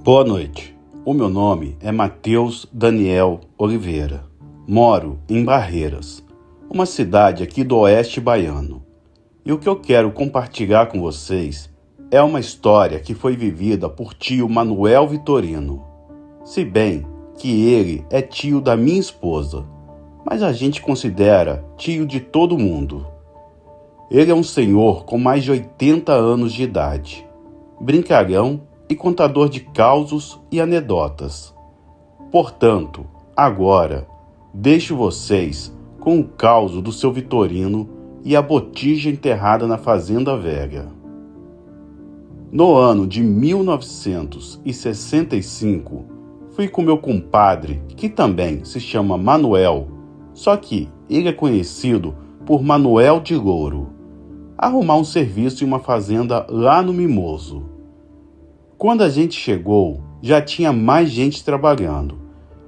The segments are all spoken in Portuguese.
Boa noite. O meu nome é Matheus Daniel Oliveira. Moro em Barreiras, uma cidade aqui do oeste baiano. E o que eu quero compartilhar com vocês é uma história que foi vivida por tio Manuel Vitorino. Se bem que ele é tio da minha esposa, mas a gente considera tio de todo mundo. Ele é um senhor com mais de 80 anos de idade, brincalhão e contador de causos e anedotas. Portanto, agora, deixo vocês com o caos do seu Vitorino e a botija enterrada na fazenda velha. No ano de 1965, fui com meu compadre, que também se chama Manuel, só que ele é conhecido por Manuel de Louro, arrumar um serviço em uma fazenda lá no Mimoso. Quando a gente chegou, já tinha mais gente trabalhando.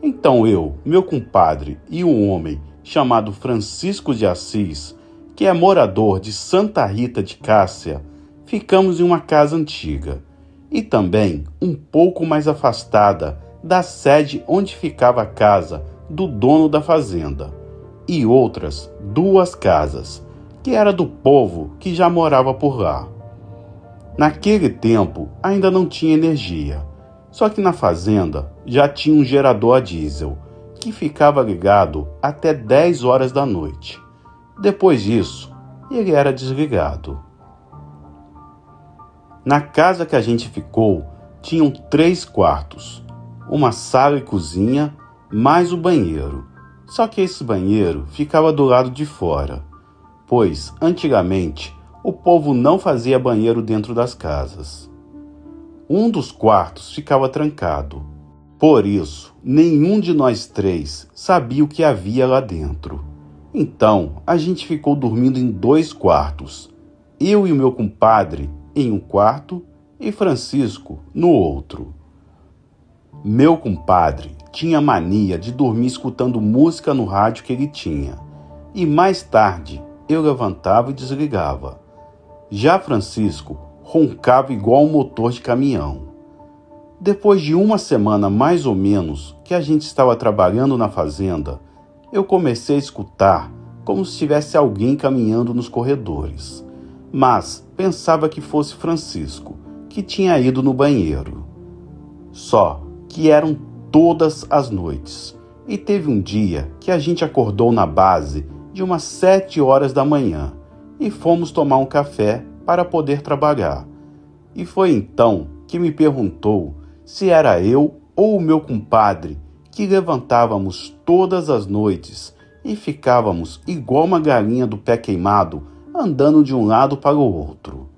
Então eu, meu compadre e um homem chamado Francisco de Assis, que é morador de Santa Rita de Cássia, ficamos em uma casa antiga e também um pouco mais afastada da sede onde ficava a casa do dono da fazenda e outras 2 casas, que era do povo que já morava por lá. Naquele tempo ainda não tinha energia, só que na fazenda já tinha um gerador a diesel, que ficava ligado até 10 horas da noite. Depois disso, ele era desligado. Na casa que a gente ficou, tinham 3 quartos, uma sala e cozinha, mais o banheiro. Só que esse banheiro ficava do lado de fora, pois, antigamente, o povo não fazia banheiro dentro das casas. Um dos quartos ficava trancado. Por isso, nenhum de nós 3 sabia o que havia lá dentro. Então, a gente ficou dormindo em 2 quartos. Eu e o meu compadre em um quarto e Francisco no outro. Meu compadre tinha mania de dormir escutando música no rádio que ele tinha. E mais tarde, eu levantava e desligava. Já Francisco roncava igual um motor de caminhão. Depois de uma semana mais ou menos que a gente estava trabalhando na fazenda, eu comecei a escutar como se tivesse alguém caminhando nos corredores. Mas pensava que fosse Francisco, que tinha ido no banheiro. Só que eram todas as noites. E teve um dia que a gente acordou na base de umas 7 horas da manhã e fomos tomar um café para poder trabalhar. E foi então que me perguntou se era eu ou o meu compadre que levantávamos todas as noites e ficávamos igual uma galinha do pé queimado, andando de um lado para o outro.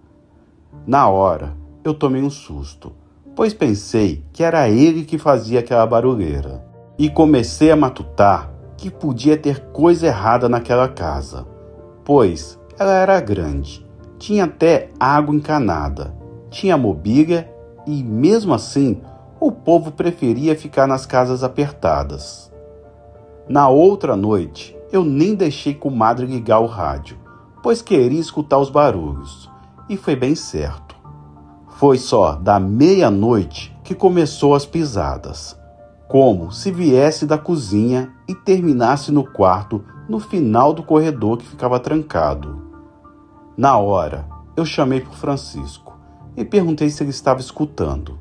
Na hora, eu tomei um susto, pois pensei que era ele que fazia aquela barulheira. E comecei a matutar que podia ter coisa errada naquela casa, pois ela era grande, tinha até água encanada, tinha mobília e, mesmo assim, o povo preferia ficar nas casas apertadas. Na outra noite, eu nem deixei comadre ligar o rádio, pois queria escutar os barulhos, e foi bem certo. Foi só da meia-noite que começou as pisadas, como se viesse da cozinha e terminasse no quarto no final do corredor que ficava trancado. Na hora, eu chamei por Francisco e perguntei se ele estava escutando.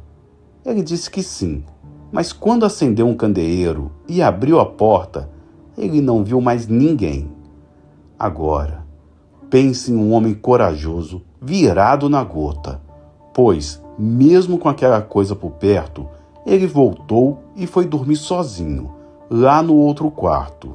Ele disse que sim, mas quando acendeu um candeeiro e abriu a porta, ele não viu mais ninguém. Agora, pense em um homem corajoso, virado na gota, pois, mesmo com aquela coisa por perto, ele voltou e foi dormir sozinho, lá no outro quarto.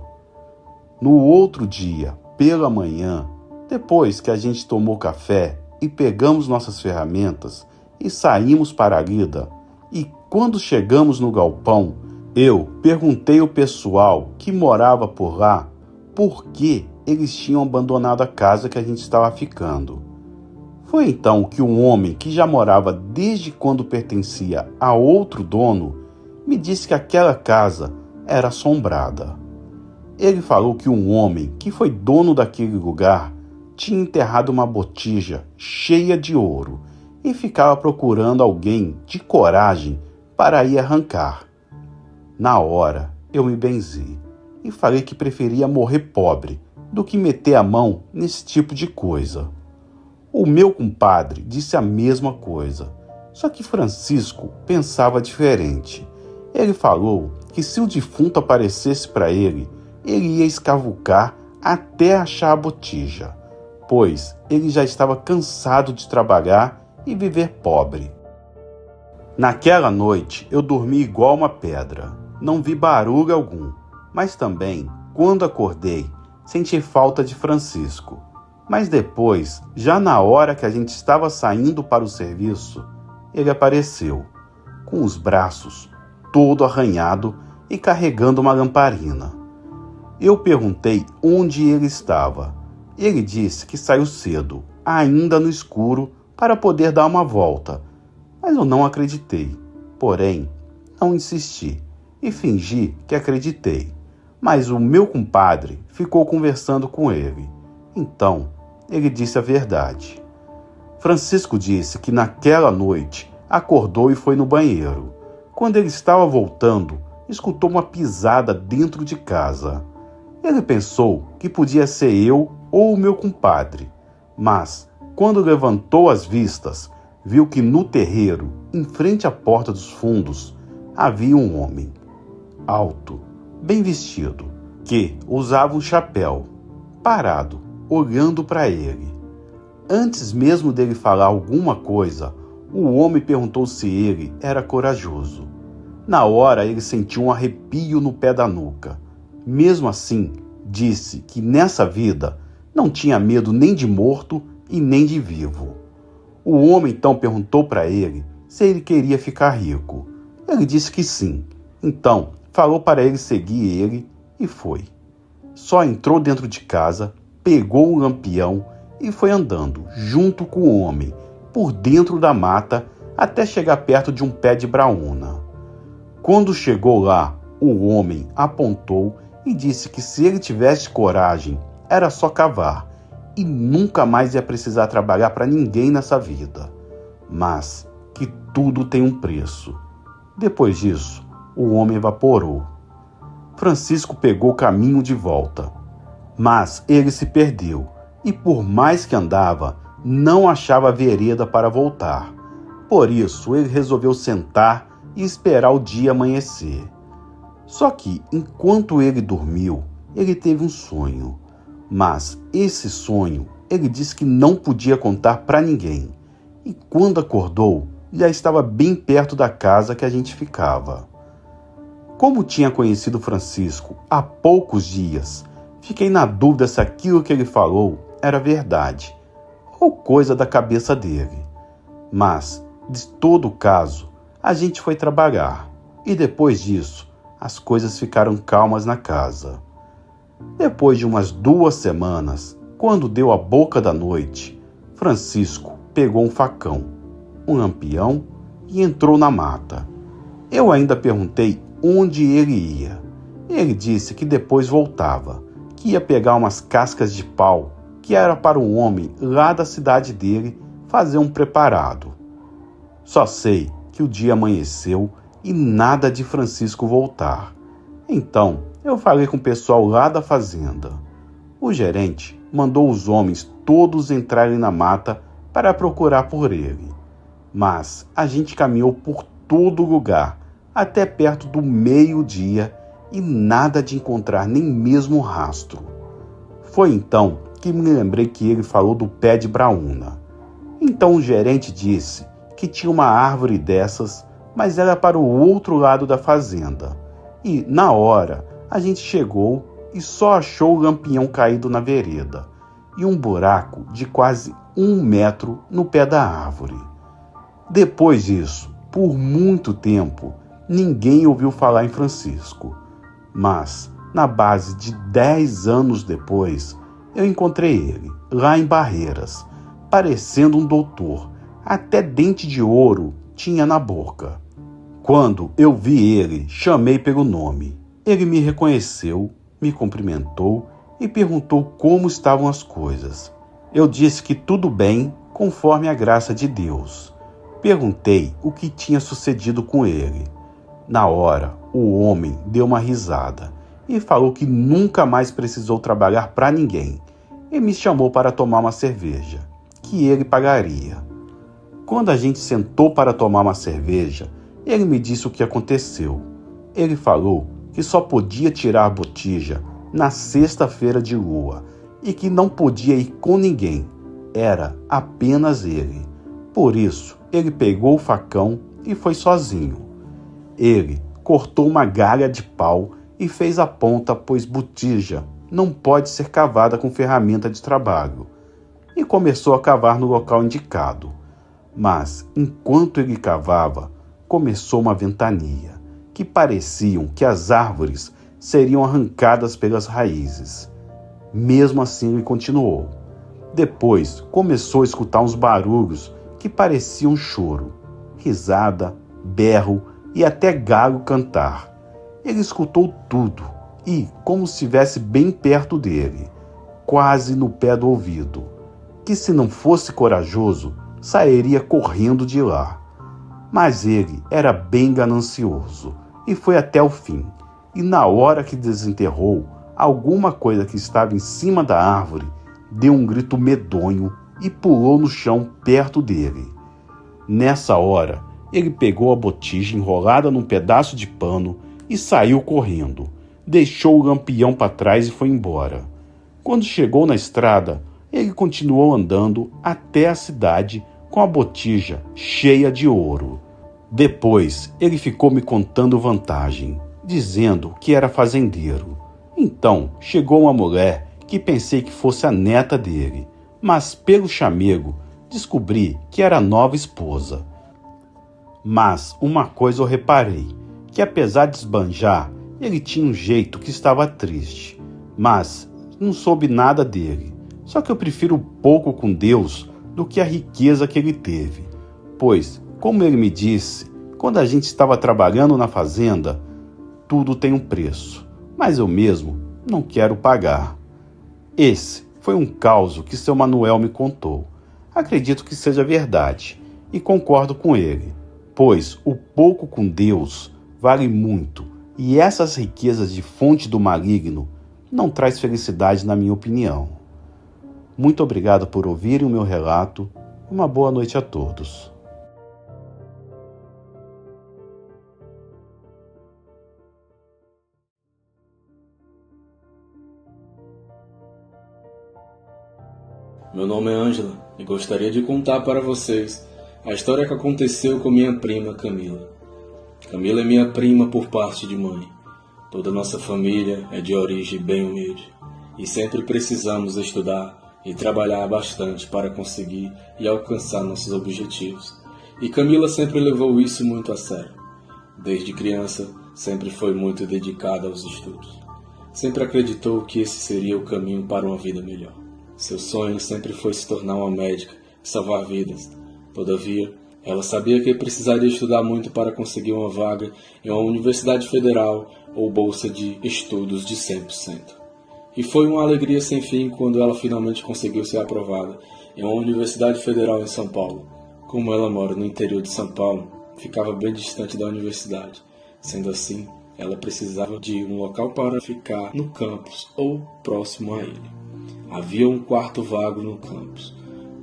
No outro dia, pela manhã, depois que a gente tomou café e pegamos nossas ferramentas e saímos para a lida, e quando chegamos no galpão, eu perguntei ao pessoal que morava por lá por que eles tinham abandonado a casa que a gente estava ficando. Foi então que um homem que já morava desde quando pertencia a outro dono me disse que aquela casa era assombrada. Ele falou que um homem que foi dono daquele lugar tinha enterrado uma botija cheia de ouro e ficava procurando alguém de coragem para ir arrancar. Na hora, eu me benzi e falei que preferia morrer pobre do que meter a mão nesse tipo de coisa. O meu compadre disse a mesma coisa, só que Francisco pensava diferente. Ele falou que se o defunto aparecesse para ele, ele ia escavucar até achar a botija, pois ele já estava cansado de trabalhar e viver pobre. Naquela noite eu dormi igual uma pedra. Não vi barulho algum, mas também, quando acordei, senti falta de Francisco. Mas depois, já na hora que a gente estava saindo para o serviço, ele apareceu, com os braços todo arranhado e carregando uma lamparina. Eu perguntei onde ele estava. Ele disse que saiu cedo, ainda no escuro, para poder dar uma volta. Mas eu não acreditei. Porém, não insisti e fingi que acreditei. Mas o meu compadre ficou conversando com ele. Então, ele disse a verdade. Francisco disse que naquela noite acordou e foi no banheiro. Quando ele estava voltando, escutou uma pisada dentro de casa. Ele pensou que podia ser eu ou o meu compadre, mas, quando levantou as vistas, viu que no terreiro, em frente à porta dos fundos, havia um homem, alto, bem vestido, que usava um chapéu, parado, olhando para ele. Antes mesmo dele falar alguma coisa, o homem perguntou se ele era corajoso. Na hora ele sentiu um arrepio no pé da nuca. Mesmo assim, disse que nessa vida não tinha medo nem de morto e nem de vivo. O homem então perguntou para ele se ele queria ficar rico. Ele disse que sim. Então falou para ele seguir ele e foi. Só entrou dentro de casa, pegou um lampião e foi andando junto com o homem por dentro da mata até chegar perto de um pé de braúna. Quando chegou lá, o homem apontou e disse que se ele tivesse coragem, era só cavar e nunca mais ia precisar trabalhar para ninguém nessa vida. Mas que tudo tem um preço. Depois disso, o homem evaporou. Francisco pegou o caminho de volta, mas ele se perdeu e por mais que andava, não achava a vereda para voltar. Por isso, ele resolveu sentar e esperar o dia amanhecer. Só que, enquanto ele dormiu, ele teve um sonho. Mas esse sonho, ele disse que não podia contar para ninguém. E quando acordou, já estava bem perto da casa que a gente ficava. Como tinha conhecido Francisco há poucos dias, fiquei na dúvida se aquilo que ele falou era verdade ou coisa da cabeça dele. Mas, de todo caso, a gente foi trabalhar e depois disso, as coisas ficaram calmas na casa. Depois de umas 2 semanas, quando deu a boca da noite, Francisco pegou um facão, um lampião e entrou na mata. Eu ainda perguntei onde ele ia. Ele disse que depois voltava, que ia pegar umas cascas de pau, que era para um homem lá da cidade dele fazer um preparado. Só sei que o dia amanheceu e nada de Francisco voltar. Então, eu falei com o pessoal lá da fazenda. O gerente mandou os homens todos entrarem na mata para procurar por ele. Mas a gente caminhou por todo lugar, até perto do meio-dia, e nada de encontrar nem mesmo rastro. Foi então que me lembrei que ele falou do pé de braúna. Então o gerente disse que tinha uma árvore dessas, mas era para o outro lado da fazenda. E, na hora, a gente chegou e só achou o lampião caído na vereda e um buraco de quase 1 metro no pé da árvore. Depois disso, por muito tempo, ninguém ouviu falar em Francisco. Mas, na base de 10 anos depois, eu encontrei ele, lá em Barreiras, parecendo um doutor. Até dente de ouro tinha na boca. Quando eu vi ele, chamei pelo nome. Ele me reconheceu, me cumprimentou e perguntou como estavam as coisas. Eu disse que tudo bem, conforme a graça de Deus. Perguntei o que tinha sucedido com ele. Na hora, o homem deu uma risada e falou que nunca mais precisou trabalhar para ninguém e me chamou para tomar uma cerveja, que ele pagaria. Quando a gente sentou para tomar uma cerveja, ele me disse o que aconteceu. Ele falou que só podia tirar a botija na sexta-feira de lua e que não podia ir com ninguém. Era apenas ele. Por isso, ele pegou o facão e foi sozinho. Ele cortou uma galha de pau e fez a ponta, pois botija não pode ser cavada com ferramenta de trabalho. E começou a cavar no local indicado. Mas, enquanto ele cavava, começou uma ventania, que pareciam que as árvores seriam arrancadas pelas raízes. Mesmo assim, ele continuou. Depois, começou a escutar uns barulhos que pareciam choro, risada, berro e até galo cantar. Ele escutou tudo e, como se estivesse bem perto dele, quase no pé do ouvido, que se não fosse corajoso, sairia correndo de lá. Mas ele era bem ganancioso e foi até o fim. E na hora que desenterrou, alguma coisa que estava em cima da árvore deu um grito medonho e pulou no chão perto dele. Nessa hora, ele pegou a botija enrolada num pedaço de pano e saiu correndo. Deixou o lampião para trás e foi embora. Quando chegou na estrada, ele continuou andando até a cidade com a botija cheia de ouro. Depois, ele ficou me contando vantagem, dizendo que era fazendeiro. Então, chegou uma mulher que pensei que fosse a neta dele, mas pelo chamego, descobri que era a nova esposa. Mas uma coisa eu reparei, que apesar de esbanjar, ele tinha um jeito que estava triste. Mas não soube nada dele. Só que eu prefiro pouco com Deus do que a riqueza que ele teve. Pois, como ele me disse, quando a gente estava trabalhando na fazenda, tudo tem um preço, mas eu mesmo não quero pagar. Esse foi um caso que seu Manuel me contou. Acredito que seja verdade e concordo com ele, pois o pouco com Deus vale muito e essas riquezas de fonte do maligno não traz felicidade na minha opinião. Muito obrigado por ouvirem o meu relato e uma boa noite a todos. Meu nome é Ângela e gostaria de contar para vocês a história que aconteceu com minha prima Camila. Camila é minha prima por parte de mãe. Toda nossa família é de origem bem humilde e sempre precisamos estudar e trabalhar bastante para conseguir e alcançar nossos objetivos. E Camila sempre levou isso muito a sério. Desde criança, sempre foi muito dedicada aos estudos. Sempre acreditou que esse seria o caminho para uma vida melhor. Seu sonho sempre foi se tornar uma médica e salvar vidas. Todavia, ela sabia que precisaria estudar muito para conseguir uma vaga em uma universidade federal ou bolsa de estudos de 100%. E foi uma alegria sem fim quando ela finalmente conseguiu ser aprovada em uma universidade federal em São Paulo. Como ela mora no interior de São Paulo, ficava bem distante da universidade. Sendo assim, ela precisava de um local para ficar no campus ou próximo a ele. Havia um quarto vago no campus,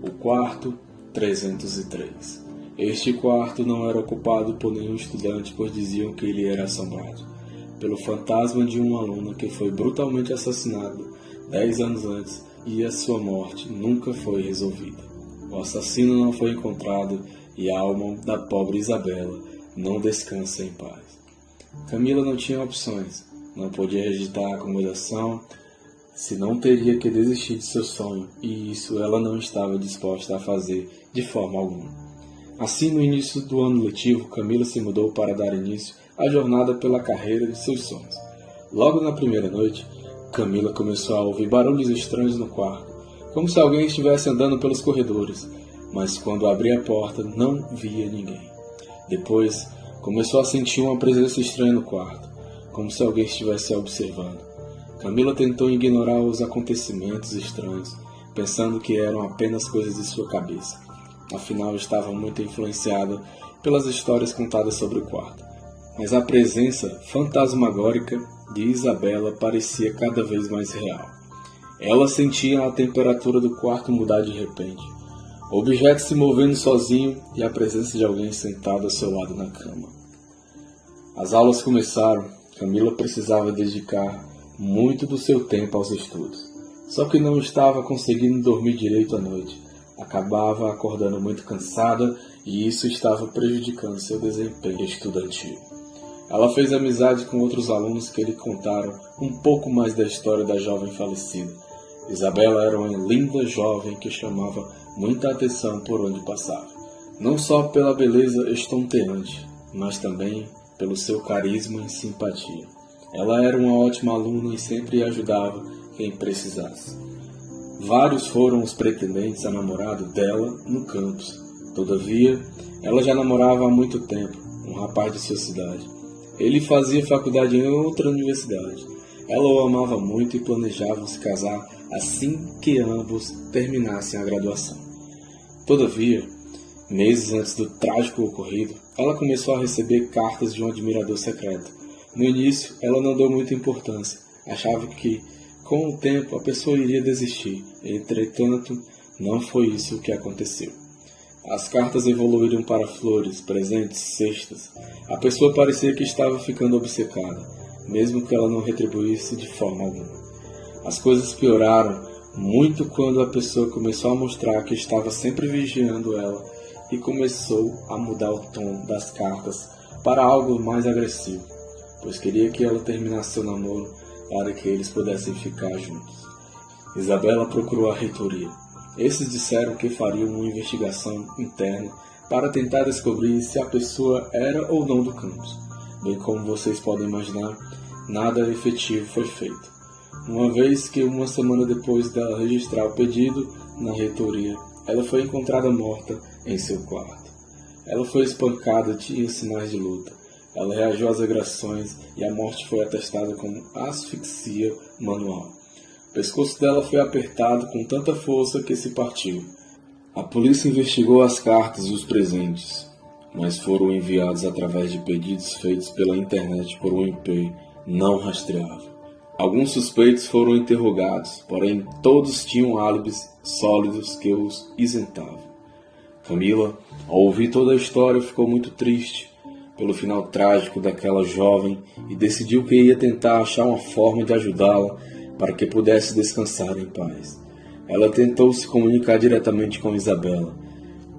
o quarto 303. Este quarto não era ocupado por nenhum estudante, pois diziam que ele era assombrado pelo fantasma de uma aluna que foi brutalmente assassinada 10 anos antes e a sua morte nunca foi resolvida. O assassino não foi encontrado e a alma da pobre Isabela não descansa em paz. Camila não tinha opções, não podia rejeitar a acomodação, senão teria que desistir de seu sonho, e isso ela não estava disposta a fazer de forma alguma. Assim, no início do ano letivo, Camila se mudou para dar início à jornada pela carreira de seus sonhos. Logo na primeira noite, Camila começou a ouvir barulhos estranhos no quarto, como se alguém estivesse andando pelos corredores, mas quando abria a porta não via ninguém. Depois, começou a sentir uma presença estranha no quarto, como se alguém estivesse observando. Camila tentou ignorar os acontecimentos estranhos, pensando que eram apenas coisas de sua cabeça. afinal estava muito influenciada pelas histórias contadas sobre o quarto. Mas a presença fantasmagórica de Isabela parecia cada vez mais real. Ela sentia a temperatura do quarto mudar de repente, objetos se movendo sozinho e a presença de alguém sentado ao seu lado na cama. As aulas começaram. Camila precisava dedicar muito do seu tempo aos estudos, só que não estava conseguindo dormir direito à noite. Acabava acordando muito cansada e isso estava prejudicando seu desempenho estudantil. Ela fez amizade com outros alunos que lhe contaram um pouco mais da história da jovem falecida. Isabela era uma linda jovem que chamava muita atenção por onde passava, não só pela beleza estonteante, mas também pelo seu carisma e simpatia. Ela era uma ótima aluna e sempre ajudava quem precisasse. Vários foram os pretendentes a namorado dela no campus. Todavia, ela já namorava há muito tempo, um rapaz de sua cidade. Ele fazia faculdade em outra universidade. Ela o amava muito e planejavam se casar assim que ambos terminassem a graduação. Todavia, meses antes do trágico ocorrido, ela começou a receber cartas de um admirador secreto. No início, ela não deu muita importância. Achava que, com o tempo, a pessoa iria desistir. Entretanto, não foi isso o que aconteceu. As cartas evoluíram para flores, presentes, cestas. A pessoa parecia que estava ficando obcecada, mesmo que ela não retribuísse de forma alguma. As coisas pioraram muito quando a pessoa começou a mostrar que estava sempre vigiando ela e começou a mudar o tom das cartas para algo mais agressivo, pois queria que ela terminasse seu namoro para que eles pudessem ficar juntos. Isabela procurou a reitoria. Esses disseram que fariam uma investigação interna para tentar descobrir se a pessoa era ou não do campus. Bem como vocês podem imaginar, nada efetivo foi feito. Uma vez que uma semana depois dela registrar o pedido na reitoria, ela foi encontrada morta em seu quarto. Ela foi espancada e tinha sinais de luta. Ela reagiu às agressões e a morte foi atestada como asfixia manual. O pescoço dela foi apertado com tanta força que se partiu. A polícia investigou as cartas e os presentes, mas foram enviados através de pedidos feitos pela internet por um IP não rastreável. Alguns suspeitos foram interrogados, porém todos tinham álibis sólidos que os isentavam. Camila, ao ouvir toda a história, ficou muito triste pelo final trágico daquela jovem e decidiu que ia tentar achar uma forma de ajudá-la para que pudesse descansar em paz. Ela tentou se comunicar diretamente com Isabela,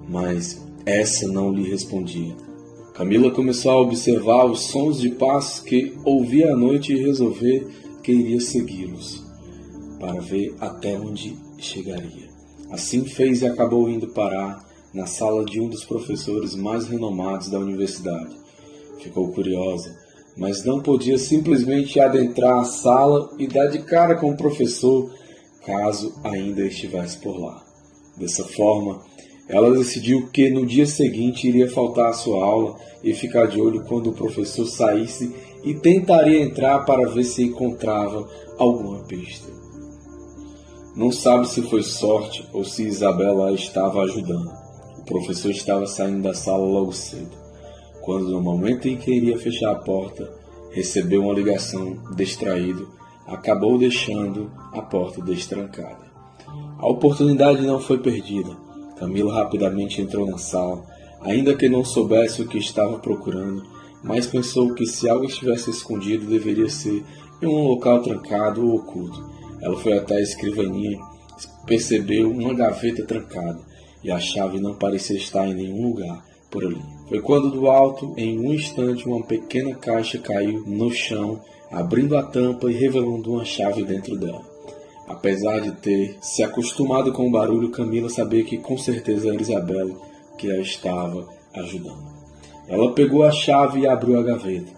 mas essa não lhe respondia. Camila começou a observar os sons de passos que ouvia à noite e resolver que iria segui-los, para ver até onde chegaria. Assim fez e acabou indo parar na sala de um dos professores mais renomados da universidade. Ficou curiosa, mas não podia simplesmente adentrar a sala e dar de cara com o professor, caso ainda estivesse por lá. Dessa forma, ela decidiu que no dia seguinte iria faltar a sua aula e ficar de olho quando o professor saísse e tentaria entrar para ver se encontrava alguma pista. Não sabe se foi sorte ou se Isabela a estava ajudando. O professor estava saindo da sala logo cedo, quando no momento em que iria fechar a porta, recebeu uma ligação. Distraído, acabou deixando a porta destrancada. A oportunidade não foi perdida. Camila rapidamente entrou na sala, ainda que não soubesse o que estava procurando, mas pensou que se algo estivesse escondido deveria ser em um local trancado ou oculto. Ela foi até a escrivaninha, percebeu uma gaveta trancada e a chave não parecia estar em nenhum lugar por ali. Foi quando do alto, em um instante, uma pequena caixa caiu no chão, abrindo a tampa e revelando uma chave dentro dela. Apesar de ter se acostumado com o barulho, Camila sabia que com certeza era Isabela que a estava ajudando. Ela pegou a chave e abriu a gaveta.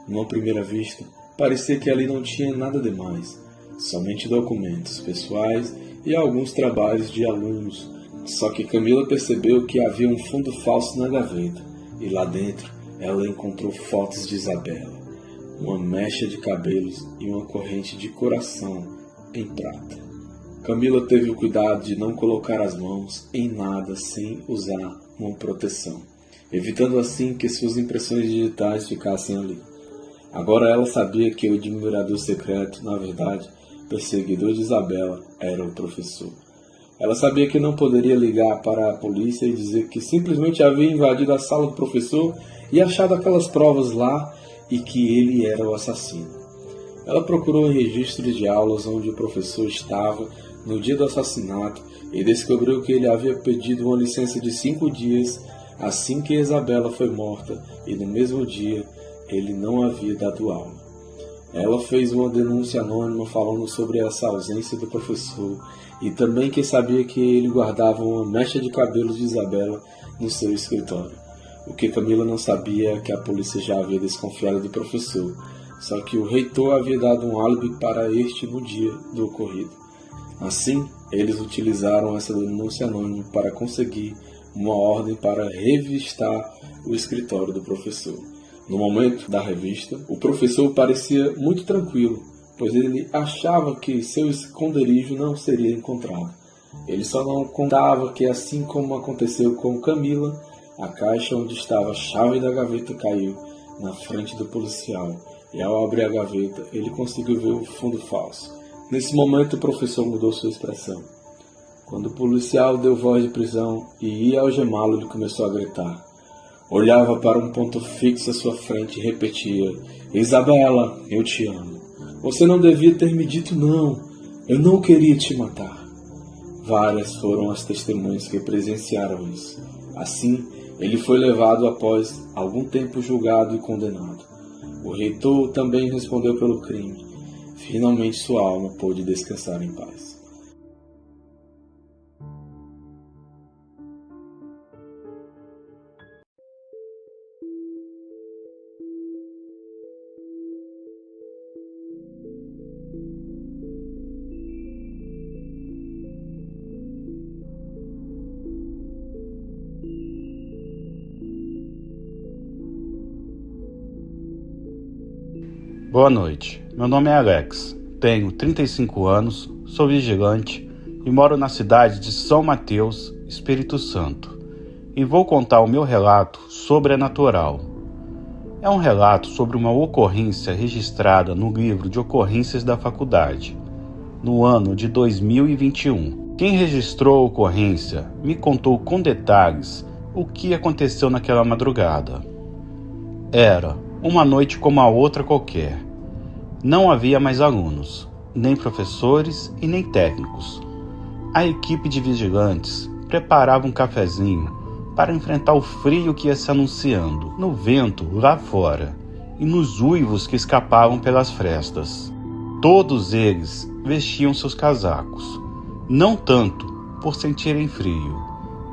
Numa primeira vista, parecia que ali não tinha nada demais, somente documentos pessoais e alguns trabalhos de alunos. Só que Camila percebeu que havia um fundo falso na gaveta, e lá dentro ela encontrou fotos de Isabela, uma mecha de cabelos e uma corrente de coração em prata. Camila teve o cuidado de não colocar as mãos em nada sem usar uma proteção, evitando assim que suas impressões digitais ficassem ali. Agora ela sabia que o admirador secreto, na verdade, perseguidor de Isabela, era o professor. Ela sabia que não poderia ligar para a polícia e dizer que simplesmente havia invadido a sala do professor e achado aquelas provas lá e que ele era o assassino. Ela procurou em registros de aulas onde o professor estava no dia do assassinato e descobriu que ele havia pedido uma licença de 5 dias assim que Isabela foi morta e no mesmo dia ele não havia dado aula. Ela fez uma denúncia anônima falando sobre essa ausência do professor e também que sabia que ele guardava uma mecha de cabelos de Isabela no seu escritório. O que Camila não sabia é que a polícia já havia desconfiado do professor, só que o reitor havia dado um álibi para este no dia do ocorrido. Assim, eles utilizaram essa denúncia anônima para conseguir uma ordem para revistar o escritório do professor. No momento da revista, o professor parecia muito tranquilo, pois ele achava que seu esconderijo não seria encontrado. Ele só não contava que, assim como aconteceu com Camila, a caixa onde estava a chave da gaveta caiu na frente do policial, e ao abrir a gaveta, ele conseguiu ver o fundo falso. Nesse momento, o professor mudou sua expressão. Quando o policial deu voz de prisão e ia algemá-lo, ele começou a gritar. Olhava para um ponto fixo à sua frente e repetia: Isabela, eu te amo. Você não devia ter me dito não. Eu não queria te matar. Várias foram as testemunhas que presenciaram isso. Assim, ele foi levado após algum tempo julgado e condenado. O reitor também respondeu pelo crime. Finalmente sua alma pôde descansar em paz. Boa noite, meu nome é Alex, tenho 35 anos, sou vigilante e moro na cidade de São Mateus, Espírito Santo, e vou contar o meu relato sobrenatural. É um relato sobre uma ocorrência registrada no livro de ocorrências da faculdade, no ano de 2021. Quem registrou a ocorrência me contou com detalhes o que aconteceu naquela madrugada. Era uma noite como a outra qualquer. Não havia mais alunos, nem professores e nem técnicos. A equipe de vigilantes preparava um cafezinho para enfrentar o frio que ia se anunciando, no vento lá fora e nos uivos que escapavam pelas frestas. Todos eles vestiam seus casacos, não tanto por sentirem frio,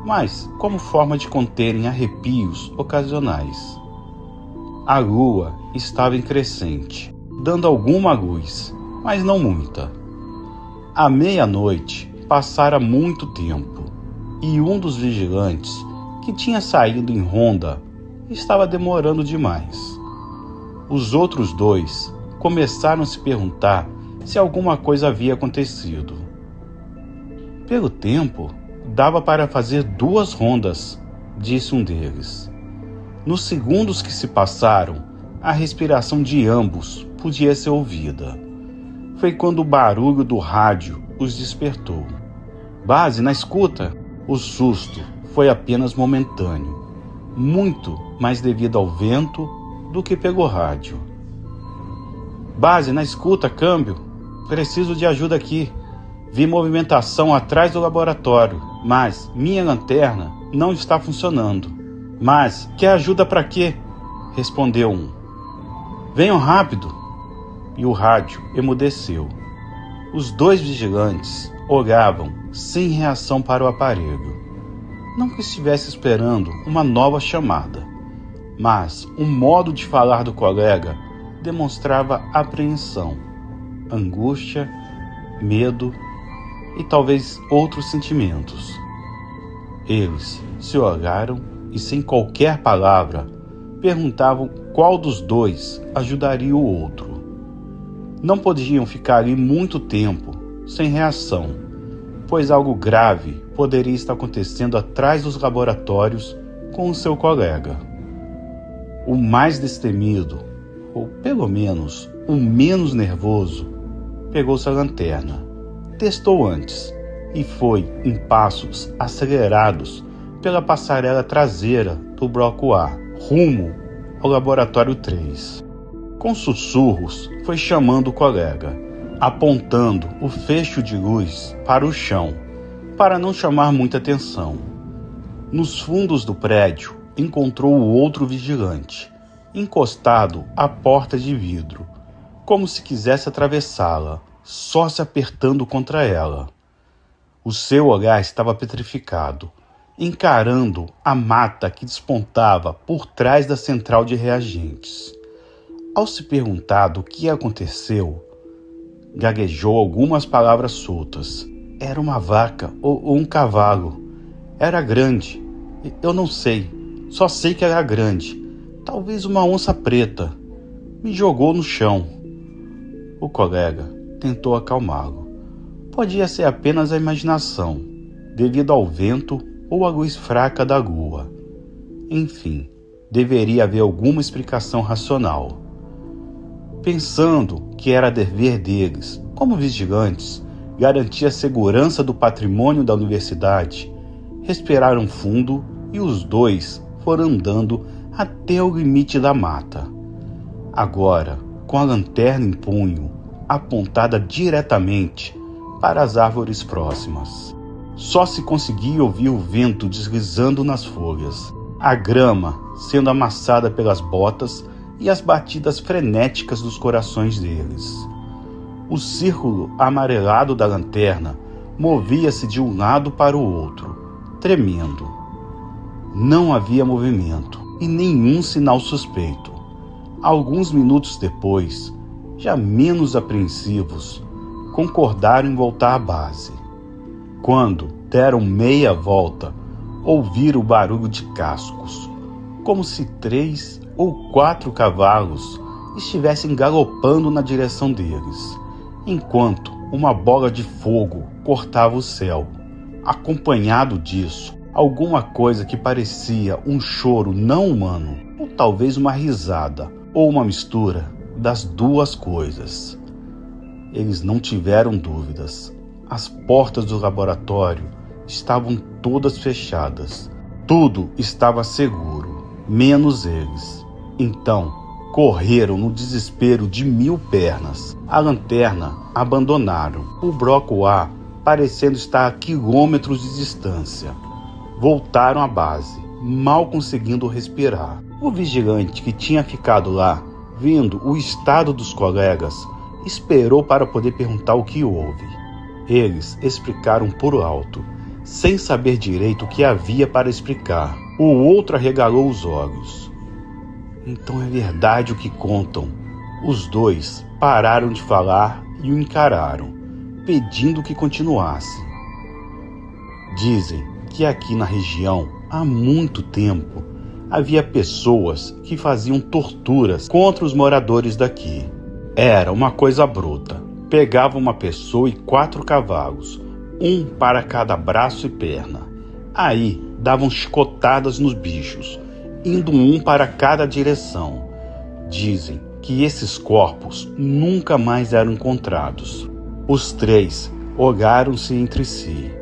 mas como forma de conterem arrepios ocasionais. A lua estava em crescente, dando alguma luz, mas não muita. À meia-noite passara muito tempo, e um dos vigilantes, que tinha saído em ronda, estava demorando demais. Os outros dois começaram a se perguntar se alguma coisa havia acontecido. Pelo tempo, dava para fazer 2 rondas, disse um deles. Nos segundos que se passaram, a respiração de ambos podia ser ouvida. Foi quando o barulho do rádio os despertou. Base, na escuta! O susto foi apenas momentâneo, muito mais devido ao vento do que pelo rádio. Base, na escuta, câmbio! Preciso de ajuda aqui. Vi movimentação atrás do laboratório, mas minha lanterna não está funcionando. Mas, quer ajuda para quê? Respondeu um. Venham rápido! E o rádio emudeceu. Os 2 vigilantes olhavam sem reação para o aparelho. Não que estivesse esperando uma nova chamada, mas o modo de falar do colega demonstrava apreensão, angústia, medo e talvez outros sentimentos. Eles se olharam e, sem qualquer palavra, perguntavam qual dos 2 ajudaria o outro. Não podiam ficar ali muito tempo sem reação, pois algo grave poderia estar acontecendo atrás dos laboratórios com o seu colega. O mais destemido, ou pelo menos o menos nervoso, pegou sua lanterna, testou antes e foi em passos acelerados pela passarela traseira do bloco A, rumo ao laboratório 3. Com sussurros, foi chamando o colega, apontando o fecho de luz para o chão, para não chamar muita atenção. Nos fundos do prédio, encontrou o outro vigilante, encostado à porta de vidro, como se quisesse atravessá-la, só se apertando contra ela. O seu olhar estava petrificado, encarando a mata que despontava por trás da central de reagentes. Ao se perguntar do que aconteceu, gaguejou algumas palavras soltas. Era uma vaca ou um cavalo. Era grande. Eu não sei. Só sei que era grande. Talvez uma onça preta. Me jogou no chão. O colega tentou acalmá-lo. Podia ser apenas a imaginação, devido ao vento ou à luz fraca da lua. Enfim, deveria haver alguma explicação racional. Pensando que era dever deles, como vigilantes, garantir a segurança do patrimônio da universidade, respiraram fundo e os dois foram andando até o limite da mata. Agora, com a lanterna em punho, apontada diretamente para as árvores próximas. Só se conseguia ouvir o vento deslizando nas folhas, a grama sendo amassada pelas botas e as batidas frenéticas dos corações deles. O círculo amarelado da lanterna movia-se de um lado para o outro, tremendo. Não havia movimento e nenhum sinal suspeito. Alguns minutos depois, já menos apreensivos, concordaram em voltar à base. Quando deram meia volta, ouviram o barulho de cascos, como se 3 ou 4 cavalos estivessem galopando na direção deles, enquanto uma bola de fogo cortava o céu. Acompanhado disso, alguma coisa que parecia um choro não humano, ou talvez uma risada, ou uma mistura das duas coisas. Eles não tiveram dúvidas. As portas do laboratório estavam todas fechadas. Tudo estava seguro, menos eles. Então, correram no desespero de 1000 pernas. A lanterna abandonaram. O bloco A parecendo estar a quilômetros de distância. Voltaram à base, mal conseguindo respirar. O vigilante que tinha ficado lá, vendo o estado dos colegas, esperou para poder perguntar o que houve. Eles explicaram por alto, sem saber direito o que havia para explicar. O outro arregalou os olhos. Então é verdade o que contam. Os dois pararam de falar e o encararam, pedindo que continuasse. Dizem que aqui na região, há muito tempo, havia pessoas que faziam torturas contra os moradores daqui. Era uma coisa bruta. Pegava uma pessoa e 4 cavalos, um para cada braço e perna. Aí davam chicotadas nos bichos, indo um para cada direção. Dizem que esses corpos nunca mais eram encontrados. Os 3 olharam-se entre si.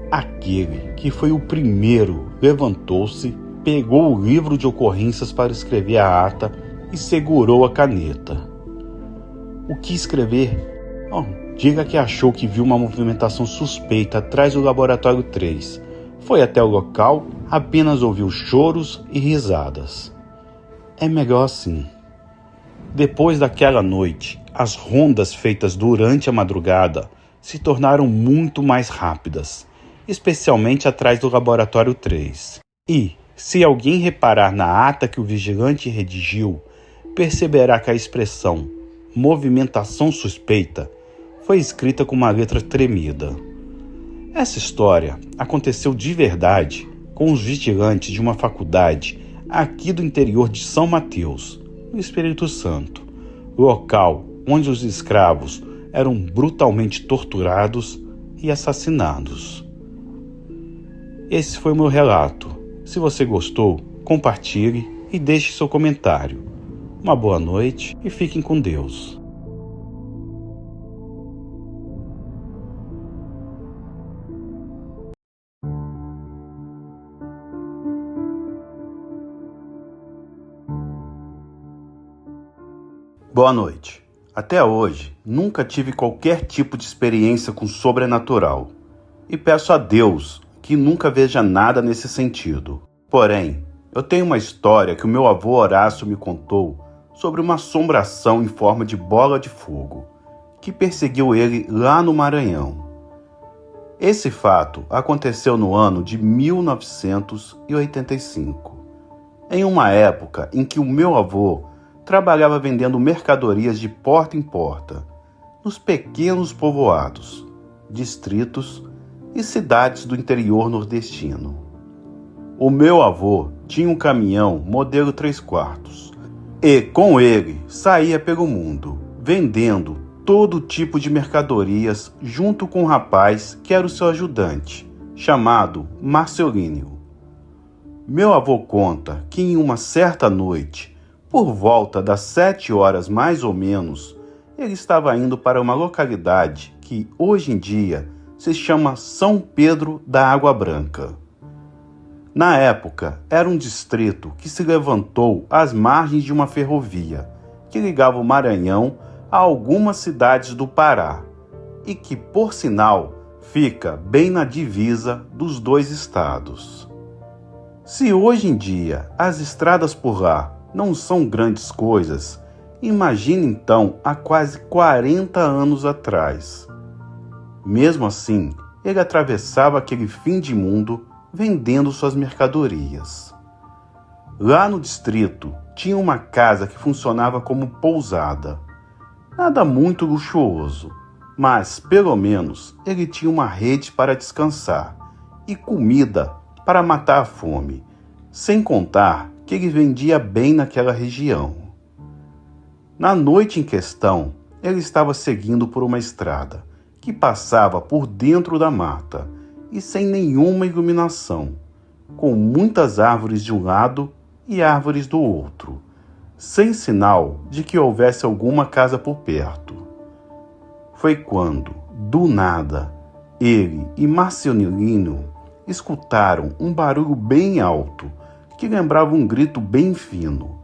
Aquele que foi o primeiro levantou-se, pegou o livro de ocorrências para escrever a ata e segurou a caneta. O que escrever? Diga que achou que viu uma movimentação suspeita atrás do laboratório 3. Foi até o local, apenas ouviu choros e risadas. É melhor assim. Depois daquela noite, as rondas feitas durante a madrugada se tornaram muito mais rápidas, especialmente atrás do laboratório 3. E, se alguém reparar na ata que o vigilante redigiu, perceberá que a expressão movimentação suspeita foi escrita com uma letra tremida. Essa história aconteceu de verdade com os vigilantes de uma faculdade aqui do interior de São Mateus, no Espírito Santo, local onde os escravos eram brutalmente torturados e assassinados. Esse foi o meu relato. Se você gostou, compartilhe e deixe seu comentário. Uma boa noite e fiquem com Deus. Boa noite. Até hoje, nunca tive qualquer tipo de experiência com sobrenatural. E peço a Deus que nunca veja nada nesse sentido. Porém, eu tenho uma história que o meu avô Horácio me contou sobre uma assombração em forma de bola de fogo, que perseguiu ele lá no Maranhão. Esse fato aconteceu no ano de 1985, em uma época em que o meu avô trabalhava vendendo mercadorias de porta em porta, nos pequenos povoados, distritos e cidades do interior nordestino. O meu avô tinha um caminhão modelo 3/4 e, com ele, saía pelo mundo, vendendo todo tipo de mercadorias junto com um rapaz que era o seu ajudante, chamado Marcelínio. Meu avô conta que em uma certa noite, por volta das 7 horas mais ou menos, ele estava indo para uma localidade que hoje em dia se chama São Pedro da Água Branca. Na época, era um distrito que se levantou às margens de uma ferrovia que ligava o Maranhão a algumas cidades do Pará e que, por sinal, fica bem na divisa dos dois estados. Se hoje em dia as estradas por lá não são grandes coisas, imagine então há quase 40 anos atrás. Mesmo assim, ele atravessava aquele fim de mundo vendendo suas mercadorias. Lá no distrito tinha uma casa que funcionava como pousada. Nada muito luxuoso, mas pelo menos ele tinha uma rede para descansar e comida para matar a fome, sem contar que ele vendia bem naquela região. Na noite em questão, ele estava seguindo por uma estrada que passava por dentro da mata e sem nenhuma iluminação, com muitas árvores de um lado e árvores do outro, sem sinal de que houvesse alguma casa por perto. Foi quando, do nada, ele e Marcelino escutaram um barulho bem alto que lembrava um grito bem fino,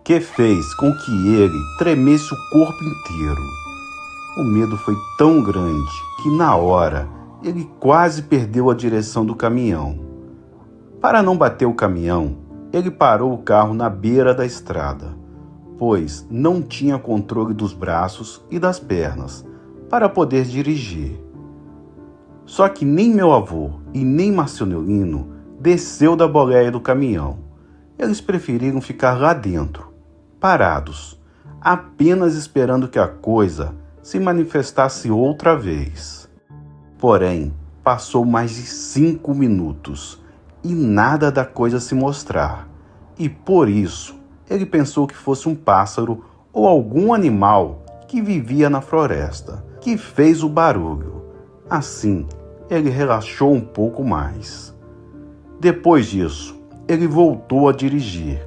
que fez com que ele tremesse o corpo inteiro. O medo foi tão grande que, na hora, ele quase perdeu a direção do caminhão. Para não bater o caminhão, ele parou o carro na beira da estrada, pois não tinha controle dos braços e das pernas para poder dirigir. Só que nem meu avô e nem Marcelino desceu da boleia do caminhão. Eles preferiram ficar lá dentro, parados, apenas esperando que a coisa se manifestasse outra vez. Porém, passou mais de 5 minutos e nada da coisa se mostrar. E por isso, ele pensou que fosse um pássaro ou algum animal que vivia na floresta, que fez o barulho. Assim, ele relaxou um pouco mais. Depois disso, ele voltou a dirigir,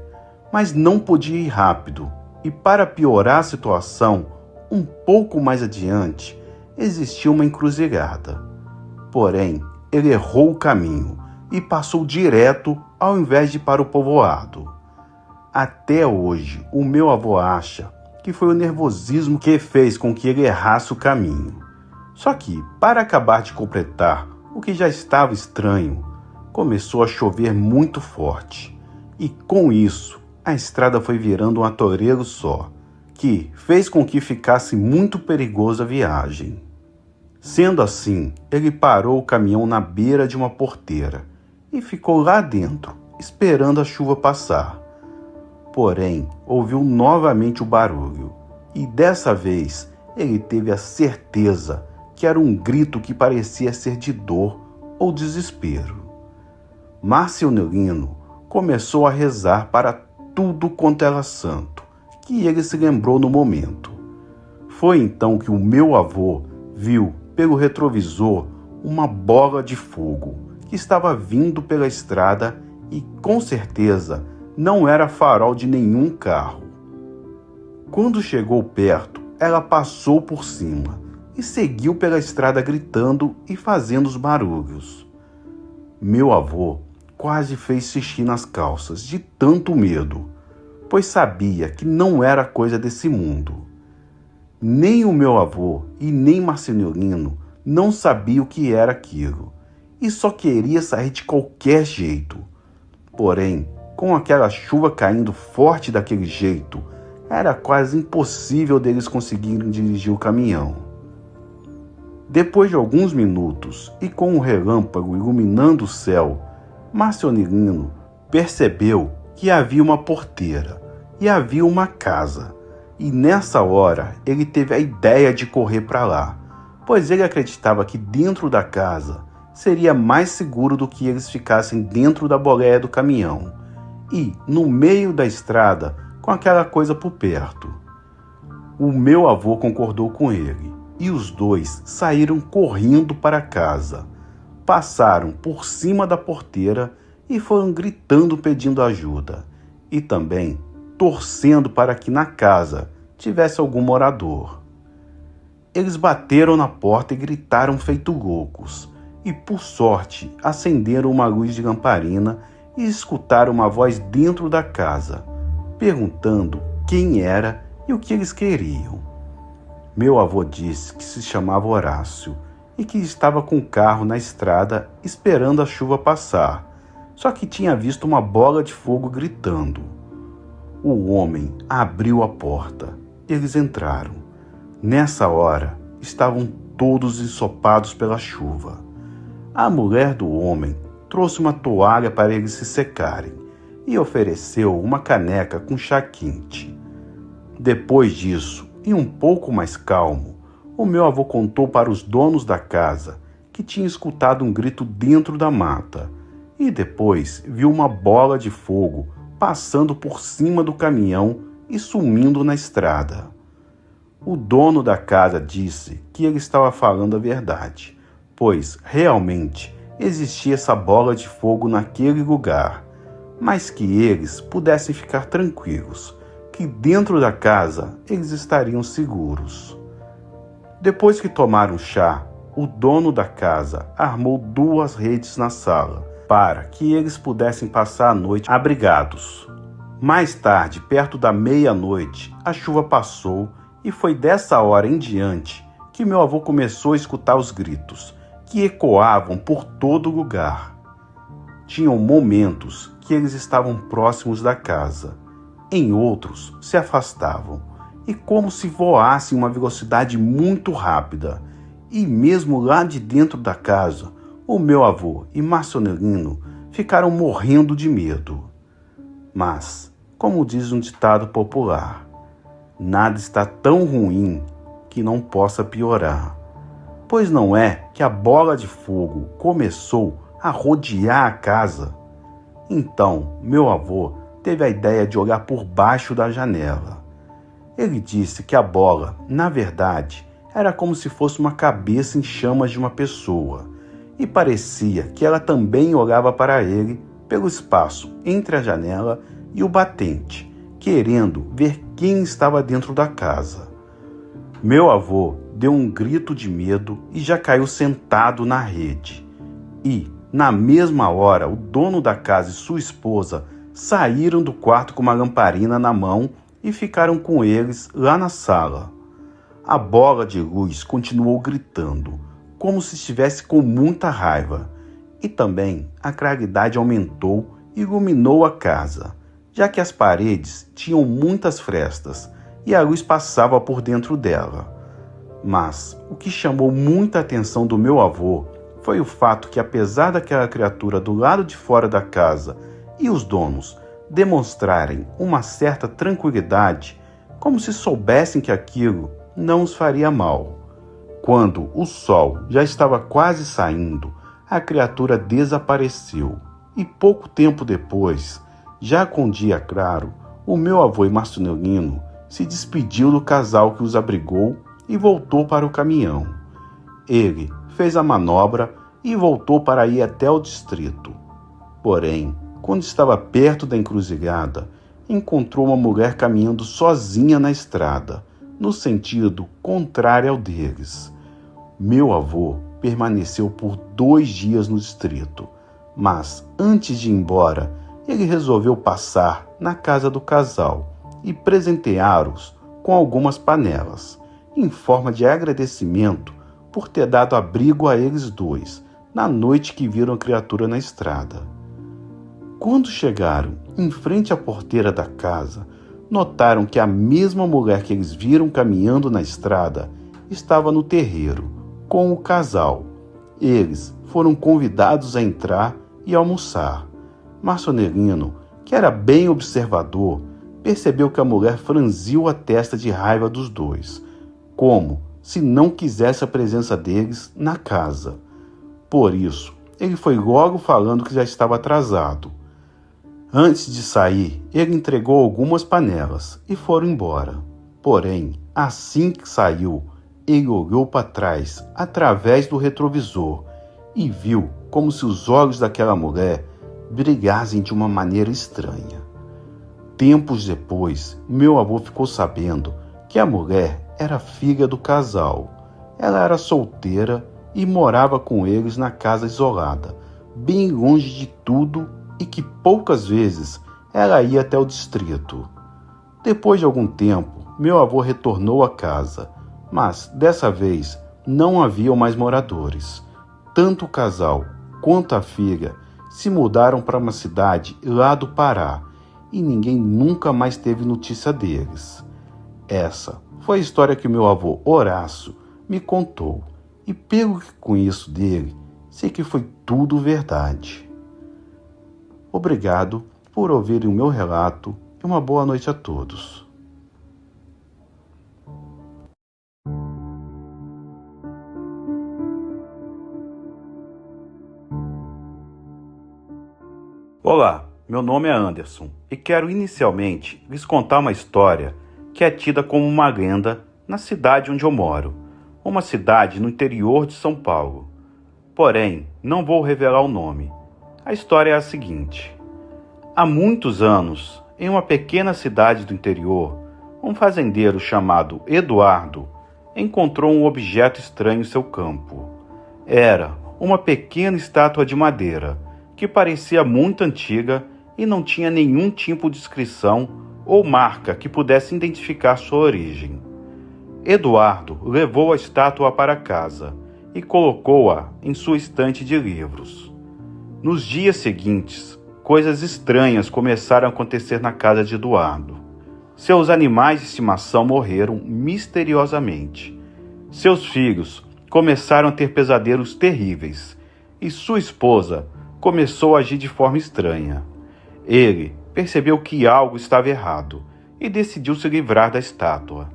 mas não podia ir rápido, e para piorar a situação, um pouco mais adiante, existia uma encruzilhada. Porém, ele errou o caminho e passou direto ao invés de para o povoado. Até hoje, o meu avô acha que foi o nervosismo que fez com que ele errasse o caminho. Só que, para acabar de completar o que já estava estranho, começou a chover muito forte, e com isso a estrada foi virando um atoleiro só, que fez com que ficasse muito perigosa a viagem. Sendo assim, ele parou o caminhão na beira de uma porteira e ficou lá dentro, esperando a chuva passar. Porém, ouviu novamente o barulho, e dessa vez ele teve a certeza que era um grito que parecia ser de dor ou desespero. Marcelino começou a rezar para tudo quanto era santo, que ele se lembrou no momento. Foi então que o meu avô viu pelo retrovisor uma bola de fogo que estava vindo pela estrada e, com certeza, não era farol de nenhum carro. Quando chegou perto, ela passou por cima e seguiu pela estrada gritando e fazendo os barulhos. Meu avô quase fez xixi nas calças de tanto medo, pois sabia que não era coisa desse mundo. Nem o meu avô e nem Marcelino não sabiam o que era aquilo e só queria sair de qualquer jeito. Porém, com aquela chuva caindo forte daquele jeito, era quase impossível deles conseguirem dirigir o caminhão. Depois de alguns minutos e com um relâmpago iluminando o céu, Marcelino percebeu que havia uma porteira e havia uma casa. E nessa hora ele teve a ideia de correr para lá, pois ele acreditava que dentro da casa seria mais seguro do que eles ficassem dentro da boleia do caminhão e no meio da estrada com aquela coisa por perto. O meu avô concordou com ele e os dois saíram correndo para casa. Passaram por cima da porteira e foram gritando pedindo ajuda e também torcendo para que na casa tivesse algum morador. Eles bateram na porta e gritaram feito loucos e, por sorte, acenderam uma luz de lamparina e escutaram uma voz dentro da casa, perguntando quem era e o que eles queriam. Meu avô disse que se chamava Horácio e que estava com o carro na estrada esperando a chuva passar, só que tinha visto uma bola de fogo gritando. O homem abriu a porta. Eles entraram. Nessa hora, estavam todos ensopados pela chuva. A mulher do homem trouxe uma toalha para eles se secarem e ofereceu uma caneca com chá quente. Depois disso, e um pouco mais calmo, o meu avô contou para os donos da casa que tinha escutado um grito dentro da mata e depois viu uma bola de fogo passando por cima do caminhão e sumindo na estrada. O dono da casa disse que ele estava falando a verdade, pois realmente existia essa bola de fogo naquele lugar, mas que eles pudessem ficar tranquilos, que dentro da casa eles estariam seguros. Depois que tomaram chá, o dono da casa armou 2 redes na sala para que eles pudessem passar a noite abrigados. Mais tarde, perto da meia-noite, a chuva passou e foi dessa hora em diante que meu avô começou a escutar os gritos, que ecoavam por todo lugar. Tinham momentos que eles estavam próximos da casa, em outros se afastavam, e como se voassem uma velocidade muito rápida. E mesmo lá de dentro da casa, o meu avô e Marcelino ficaram morrendo de medo. Mas, como diz um ditado popular, nada está tão ruim que não possa piorar. Pois não é que a bola de fogo começou a rodear a casa? Então, meu avô teve a ideia de olhar por baixo da janela. Ele disse que a bola, na verdade, era como se fosse uma cabeça em chamas de uma pessoa, e parecia que ela também olhava para ele pelo espaço entre a janela e o batente, querendo ver quem estava dentro da casa. Meu avô deu um grito de medo e já caiu sentado na rede. E, na mesma hora, o dono da casa e sua esposa saíram do quarto com uma lamparina na mão e ficaram com eles lá na sala. A bola de luz continuou gritando, como se estivesse com muita raiva, e também a claridade aumentou e iluminou a casa, já que as paredes tinham muitas frestas e a luz passava por dentro dela. Mas o que chamou muita atenção do meu avô foi o fato que, apesar daquela criatura do lado de fora da casa e os donos demonstrarem uma certa tranquilidade, como se soubessem que aquilo não os faria mal. Quando o sol já estava quase saindo, a criatura desapareceu e pouco tempo depois, já com o dia claro, o meu avô e Marcelino se despediu do casal que os abrigou e voltou para o caminhão. Ele fez a manobra e voltou para ir até o distrito. Porém, quando estava perto da encruzilhada, encontrou uma mulher caminhando sozinha na estrada, no sentido contrário ao deles. Meu avô permaneceu por 2 dias no distrito, mas antes de ir embora, ele resolveu passar na casa do casal e presenteá-los com algumas panelas, em forma de agradecimento por ter dado abrigo a eles dois na noite que viram a criatura na estrada. Quando chegaram em frente à porteira da casa, notaram que a mesma mulher que eles viram caminhando na estrada estava no terreiro, com o casal. Eles foram convidados a entrar e almoçar. Marcelino, que era bem observador, percebeu que a mulher franziu a testa de raiva dos dois, como se não quisesse a presença deles na casa. Por isso, ele foi logo falando que já estava atrasado. Antes de sair, ele entregou algumas panelas e foram embora. Porém, assim que saiu, ele olhou para trás através do retrovisor e viu como se os olhos daquela mulher brilhassem de uma maneira estranha. Tempos depois, meu avô ficou sabendo que a mulher era filha do casal. Ela era solteira e morava com eles na casa isolada, bem longe de tudo, e que poucas vezes ela ia até o distrito. Depois de algum tempo, meu avô retornou à casa, mas dessa vez não haviam mais moradores. Tanto o casal quanto a filha se mudaram para uma cidade lá do Pará e ninguém nunca mais teve notícia deles. Essa foi a história que meu avô Horácio me contou, e pelo que conheço dele, sei que foi tudo verdade. Obrigado por ouvirem o meu relato e uma boa noite a todos. Olá, meu nome é Anderson e quero inicialmente lhes contar uma história que é tida como uma lenda na cidade onde eu moro, uma cidade no interior de São Paulo. Porém, não vou revelar o nome. A história é a seguinte. Há muitos anos, em uma pequena cidade do interior, um fazendeiro chamado Eduardo encontrou um objeto estranho em seu campo. Era uma pequena estátua de madeira que parecia muito antiga e não tinha nenhum tipo de inscrição ou marca que pudesse identificar sua origem. Eduardo levou a estátua para casa e colocou-a em sua estante de livros. Nos dias seguintes, coisas estranhas começaram a acontecer na casa de Eduardo. Seus animais de estimação morreram misteriosamente. Seus filhos começaram a ter pesadelos terríveis e sua esposa começou a agir de forma estranha. Ele percebeu que algo estava errado e decidiu se livrar da estátua.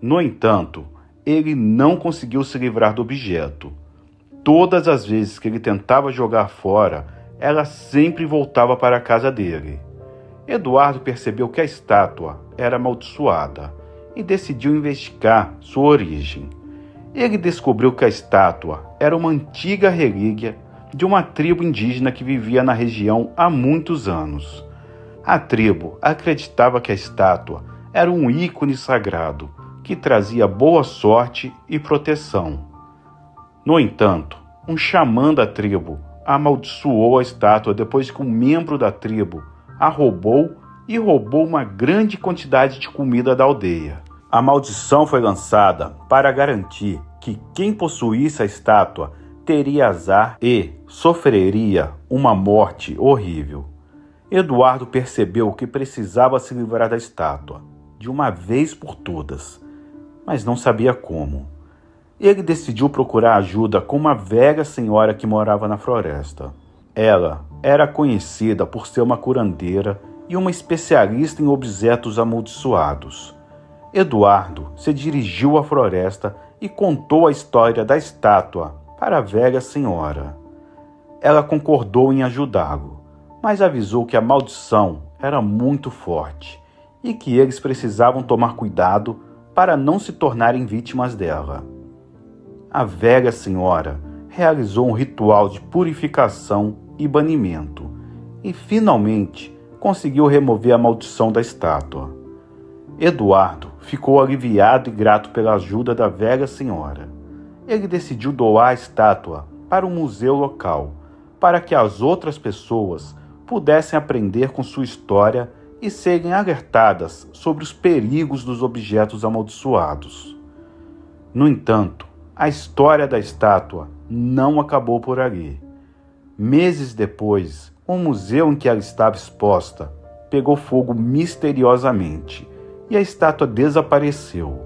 No entanto, ele não conseguiu se livrar do objeto. Todas as vezes que ele tentava jogar fora, ela sempre voltava para a casa dele. Eduardo percebeu que a estátua era amaldiçoada e decidiu investigar sua origem. Ele descobriu que a estátua era uma antiga relíquia de uma tribo indígena que vivia na região há muitos anos. A tribo acreditava que a estátua era um ícone sagrado que trazia boa sorte e proteção. No entanto, um xamã da tribo amaldiçoou a estátua depois que um membro da tribo a roubou e roubou uma grande quantidade de comida da aldeia. A maldição foi lançada para garantir que quem possuísse a estátua teria azar e sofreria uma morte horrível. Eduardo percebeu que precisava se livrar da estátua, de uma vez por todas, mas não sabia como. Ele decidiu procurar ajuda com uma velha senhora que morava na floresta. Ela era conhecida por ser uma curandeira e uma especialista em objetos amaldiçoados. Eduardo se dirigiu à floresta e contou a história da estátua para a velha senhora. Ela concordou em ajudá-lo, mas avisou que a maldição era muito forte e que eles precisavam tomar cuidado para não se tornarem vítimas dela. a velha senhora realizou um ritual de purificação e banimento e finalmente conseguiu remover a maldição da estátua. Eduardo ficou aliviado e grato pela ajuda da velha senhora. Ele decidiu doar a estátua para um museu local, para que as outras pessoas pudessem aprender com sua história e serem alertadas sobre os perigos dos objetos amaldiçoados. No entanto, a história da estátua não acabou por ali. Meses depois, o museu em que ela estava exposta pegou fogo misteriosamente e a estátua desapareceu.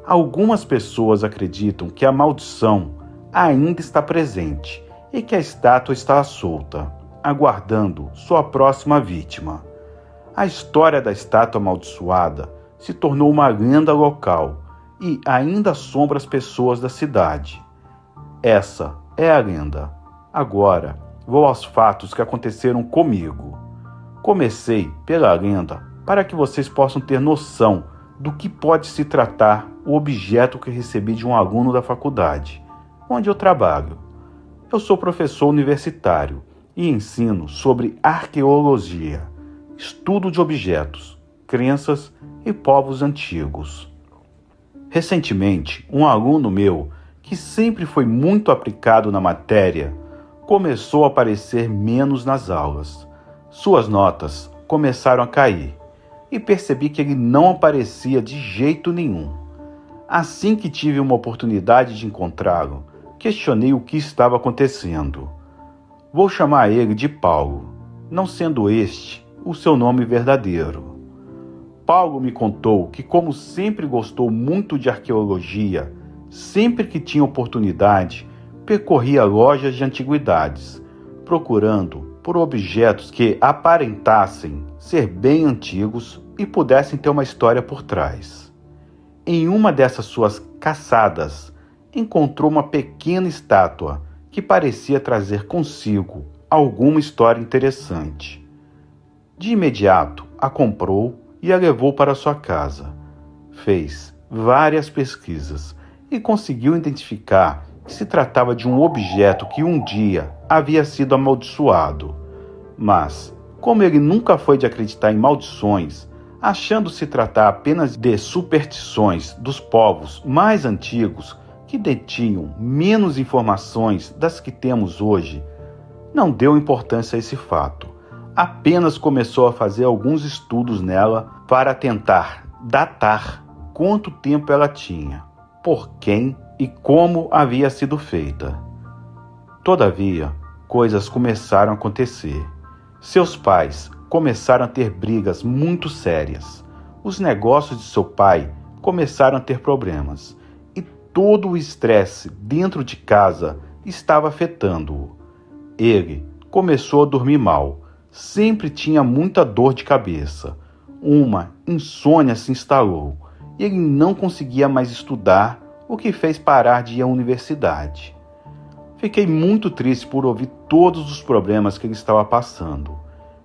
Algumas pessoas acreditam que a maldição ainda está presente e que a estátua está solta, aguardando sua próxima vítima. A história da estátua amaldiçoada se tornou uma lenda local e ainda assombra as pessoas da cidade. Essa é a lenda. Agora, vou aos fatos que aconteceram comigo. Comecei pela lenda para que vocês possam ter noção do que pode se tratar o objeto que recebi de um aluno da faculdade, onde eu trabalho. Eu sou professor universitário e ensino sobre arqueologia, estudo de objetos, crenças e povos antigos. Recentemente, um aluno meu, que sempre foi muito aplicado na matéria, começou a aparecer menos nas aulas. Suas notas começaram a cair e percebi que ele não aparecia de jeito nenhum. Assim que tive uma oportunidade de encontrá-lo, questionei o que estava acontecendo. Vou chamar ele de Paulo, não sendo este o seu nome verdadeiro. Paulo me contou que, como sempre gostou muito de arqueologia, sempre que tinha oportunidade, percorria lojas de antiguidades, procurando por objetos que aparentassem ser bem antigos e pudessem ter uma história por trás. Em uma dessas suas caçadas, encontrou uma pequena estátua que parecia trazer consigo alguma história interessante. De imediato, a comprou e a levou para sua casa. Fez várias pesquisas e conseguiu identificar que se tratava de um objeto que um dia havia sido amaldiçoado. Mas, como ele nunca foi de acreditar em maldições, achando se tratar apenas de superstições dos povos mais antigos que detinham menos informações das que temos hoje, não deu importância a esse fato. Apenas começou a fazer alguns estudos nela para tentar datar quanto tempo ela tinha, por quem e como havia sido feita. Todavia, coisas começaram a acontecer. Seus pais começaram a ter brigas muito sérias. Os negócios de seu pai começaram a ter problemas e todo o estresse dentro de casa estava afetando-o. Ele começou a dormir mal. Sempre tinha muita dor de cabeça. Uma insônia se instalou e ele não conseguia mais estudar, o que fez parar de ir à universidade. Fiquei muito triste por ouvir todos os problemas que ele estava passando.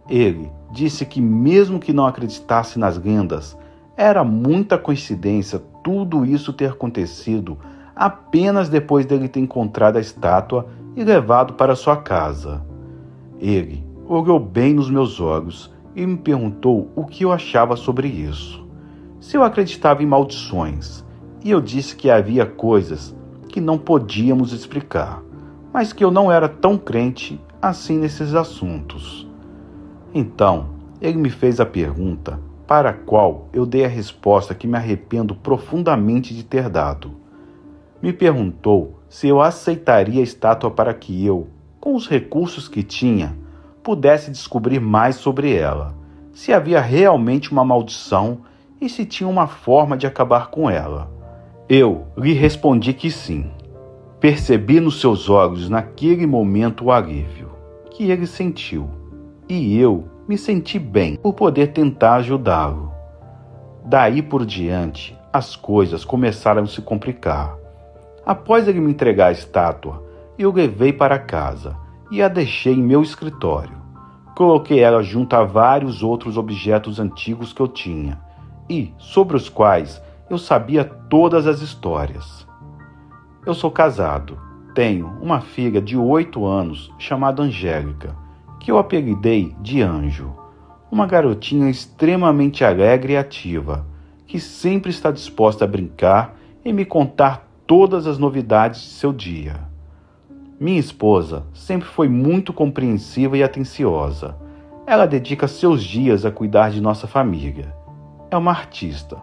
Ele disse que, mesmo que não acreditasse nas lendas, era muita coincidência tudo isso ter acontecido apenas depois dele ter encontrado a estátua e levado para sua casa. Ele olhou bem nos meus olhos e me perguntou o que eu achava sobre isso. Se eu acreditava em maldições, e eu disse que havia coisas que não podíamos explicar, mas que eu não era tão crente assim nesses assuntos. Então, ele me fez a pergunta para a qual eu dei a resposta que me arrependo profundamente de ter dado. Me perguntou se eu aceitaria a estátua para que eu, com os recursos que tinha, pudesse descobrir mais sobre ela, se havia realmente uma maldição e se tinha uma forma de acabar com ela. Eu lhe respondi que sim. Percebi nos seus olhos naquele momento o alívio que ele sentiu, e eu me senti bem por poder tentar ajudá-lo. Daí por diante, as coisas começaram a se complicar. Após ele me entregar a estátua, eu levei para casa e a deixei em meu escritório. Coloquei ela junto a vários outros objetos antigos que eu tinha e sobre os quais eu sabia todas as histórias. Eu sou casado. Tenho uma filha de 8 anos chamada Angélica, que eu apelidei de Anjo. Uma garotinha extremamente alegre e ativa, que sempre está disposta a brincar e me contar todas as novidades de seu dia. Minha esposa sempre foi muito compreensiva e atenciosa. Ela dedica seus dias a cuidar de nossa família. É uma artista.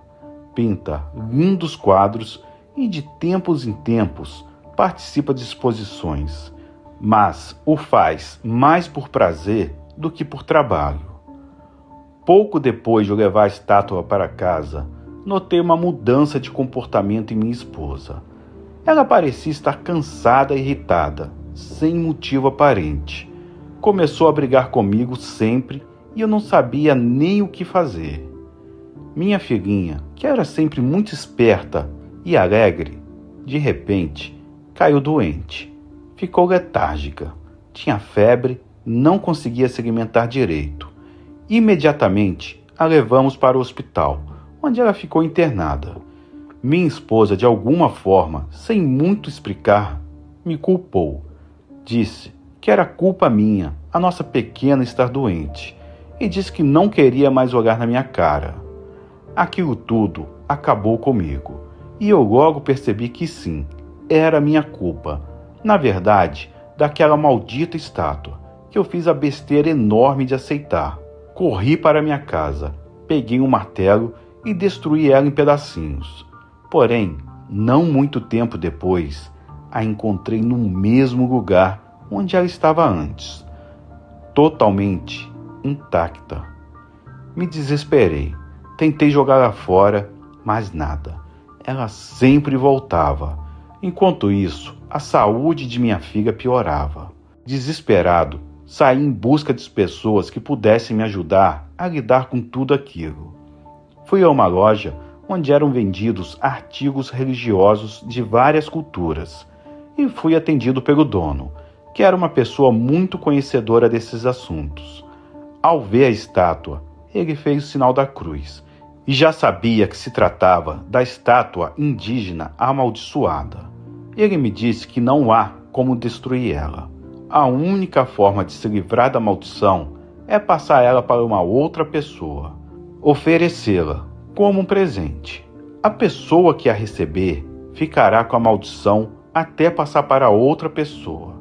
Pinta lindos quadros e de tempos em tempos participa de exposições, mas o faz mais por prazer do que por trabalho. Pouco depois de eu levar a estátua para casa, notei uma mudança de comportamento em minha esposa. Ela parecia estar cansada e irritada, sem motivo aparente. Começou a brigar comigo sempre e eu não sabia nem o que fazer. Minha filhinha, que era sempre muito esperta e alegre, de repente caiu doente. Ficou letárgica, tinha febre, não conseguia se alimentar direito. Imediatamente a levamos para o hospital, onde ela ficou internada. Minha esposa, de alguma forma, sem muito explicar, me culpou. Disse que era culpa minha, a nossa pequena estar doente, e disse que não queria mais olhar na minha cara. Aquilo tudo acabou comigo, e eu logo percebi que sim, era minha culpa. Na verdade, daquela maldita estátua, que eu fiz a besteira enorme de aceitar. Corri para minha casa, peguei um martelo e destruí ela em pedacinhos. Porém, não muito tempo depois, a encontrei no mesmo lugar onde ela estava antes, totalmente intacta. Me desesperei, tentei jogá-la fora, mas nada. Ela sempre voltava. Enquanto isso, a saúde de minha filha piorava. Desesperado, saí em busca de pessoas que pudessem me ajudar a lidar com tudo aquilo. Fui a uma loja onde eram vendidos artigos religiosos de várias culturas, e fui atendido pelo dono, que era uma pessoa muito conhecedora desses assuntos. Ao ver a estátua, ele fez o sinal da cruz, e já sabia que se tratava da estátua indígena amaldiçoada. Ele me disse que não há como destruir ela. A única forma de se livrar da maldição é passar ela para uma outra pessoa, oferecê-la como um presente. A pessoa que a receber ficará com a maldição até passar para outra pessoa.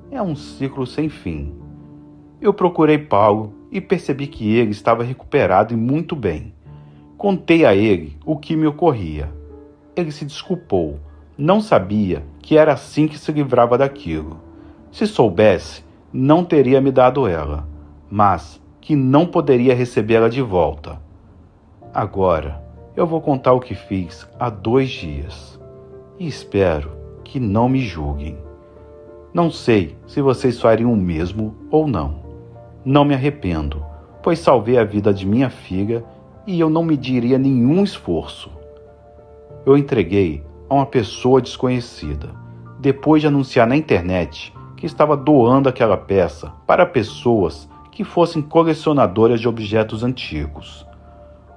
É um ciclo sem fim. Eu procurei Paulo e percebi que ele estava recuperado e muito bem. Contei a ele o que me ocorria. Ele se desculpou. Não sabia que era assim que se livrava daquilo. Se soubesse, não teria me dado ela, mas que não poderia recebê-la de volta. Agora, eu vou contar o que fiz há 2 dias. E espero que não me julguem. Não sei se vocês fariam o mesmo ou não. Não me arrependo, pois salvei a vida de minha filha e eu não mediria nenhum esforço. Eu entreguei a uma pessoa desconhecida, depois de anunciar na internet que estava doando aquela peça para pessoas que fossem colecionadoras de objetos antigos.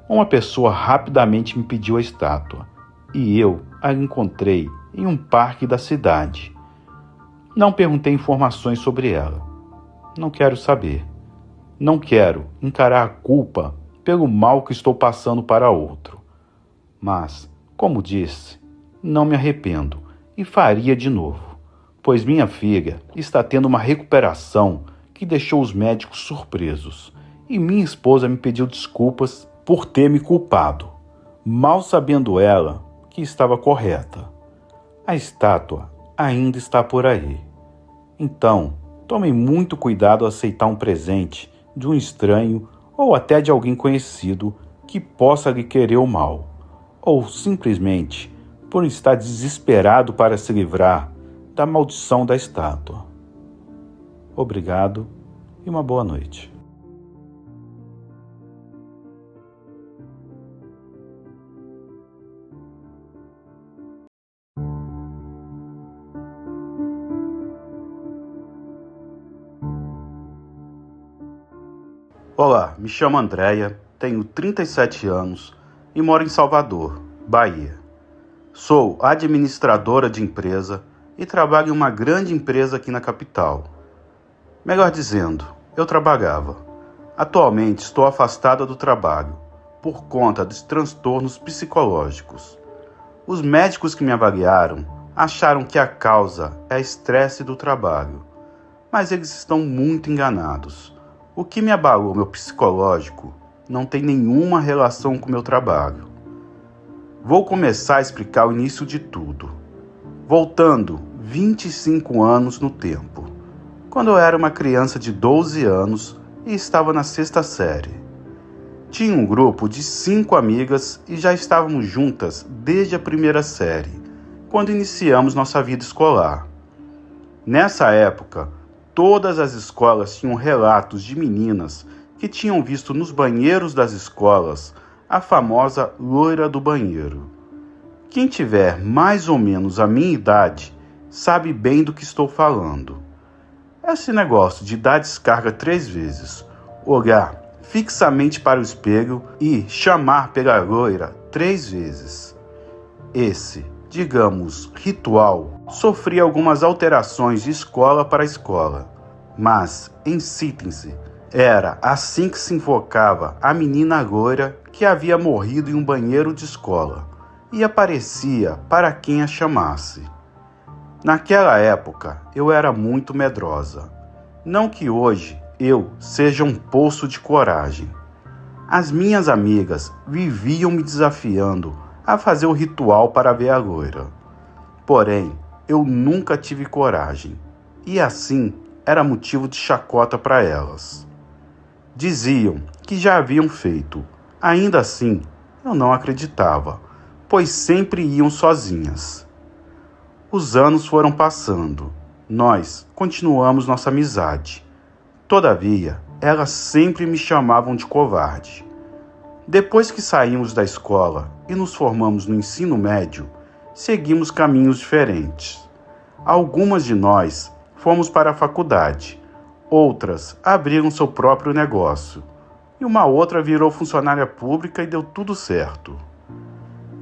Uma pessoa rapidamente me pediu a estátua, e eu a encontrei em um parque da cidade. Não perguntei informações sobre ela. Não quero saber. Não quero encarar a culpa pelo mal que estou passando para outro. Mas, como disse, não me arrependo e faria de novo, pois minha filha está tendo uma recuperação que deixou os médicos surpresos, e minha esposa me pediu desculpas por ter me culpado, mal sabendo ela que estava correta. A estátua ainda está por aí. Então, tome muito cuidado ao aceitar um presente de um estranho ou até de alguém conhecido que possa lhe querer o mal, ou simplesmente por estar desesperado para se livrar da maldição da estátua. Obrigado e uma boa noite. Olá, me chamo Andréia, tenho 37 anos e moro em Salvador, Bahia. Sou administradora de empresa e trabalho em uma grande empresa aqui na capital. Melhor dizendo, eu trabalhava. Atualmente estou afastada do trabalho por conta dos transtornos psicológicos. Os médicos que me avaliaram acharam que a causa é estresse do trabalho, mas eles estão muito enganados. O que me abalou meu psicológico não tem nenhuma relação com meu trabalho. Vou começar a explicar o início de tudo. Voltando 25 anos no tempo, quando eu era uma criança de 12 anos e estava na 6ª série. Tinha um grupo de 5 amigas e já estávamos juntas desde a 1ª série, quando iniciamos nossa vida escolar. Nessa época, todas as escolas tinham relatos de meninas que tinham visto nos banheiros das escolas a famosa loira do banheiro. Quem tiver mais ou menos a minha idade sabe bem do que estou falando. Esse negócio de dar descarga 3 vezes, olhar fixamente para o espelho e chamar pela loira 3 vezes. Esse, digamos, ritual sofria algumas alterações de escola para escola, mas, em síntese, era assim que se invocava a menina loira que havia morrido em um banheiro de escola e aparecia para quem a chamasse. Naquela época, eu era muito medrosa. Não que hoje eu seja um poço de coragem. As minhas amigas viviam me desafiando a fazer o ritual para ver a loira. Porém, eu nunca tive coragem, e assim era motivo de chacota para elas. Diziam que já haviam feito. Ainda assim, eu não acreditava, pois sempre iam sozinhas. Os anos foram passando. Nós continuamos nossa amizade. Todavia, elas sempre me chamavam de covarde. Depois que saímos da escola e nos formamos no ensino médio, seguimos caminhos diferentes. Algumas de nós fomos para a faculdade, outras abriram seu próprio negócio, e uma outra virou funcionária pública e deu tudo certo.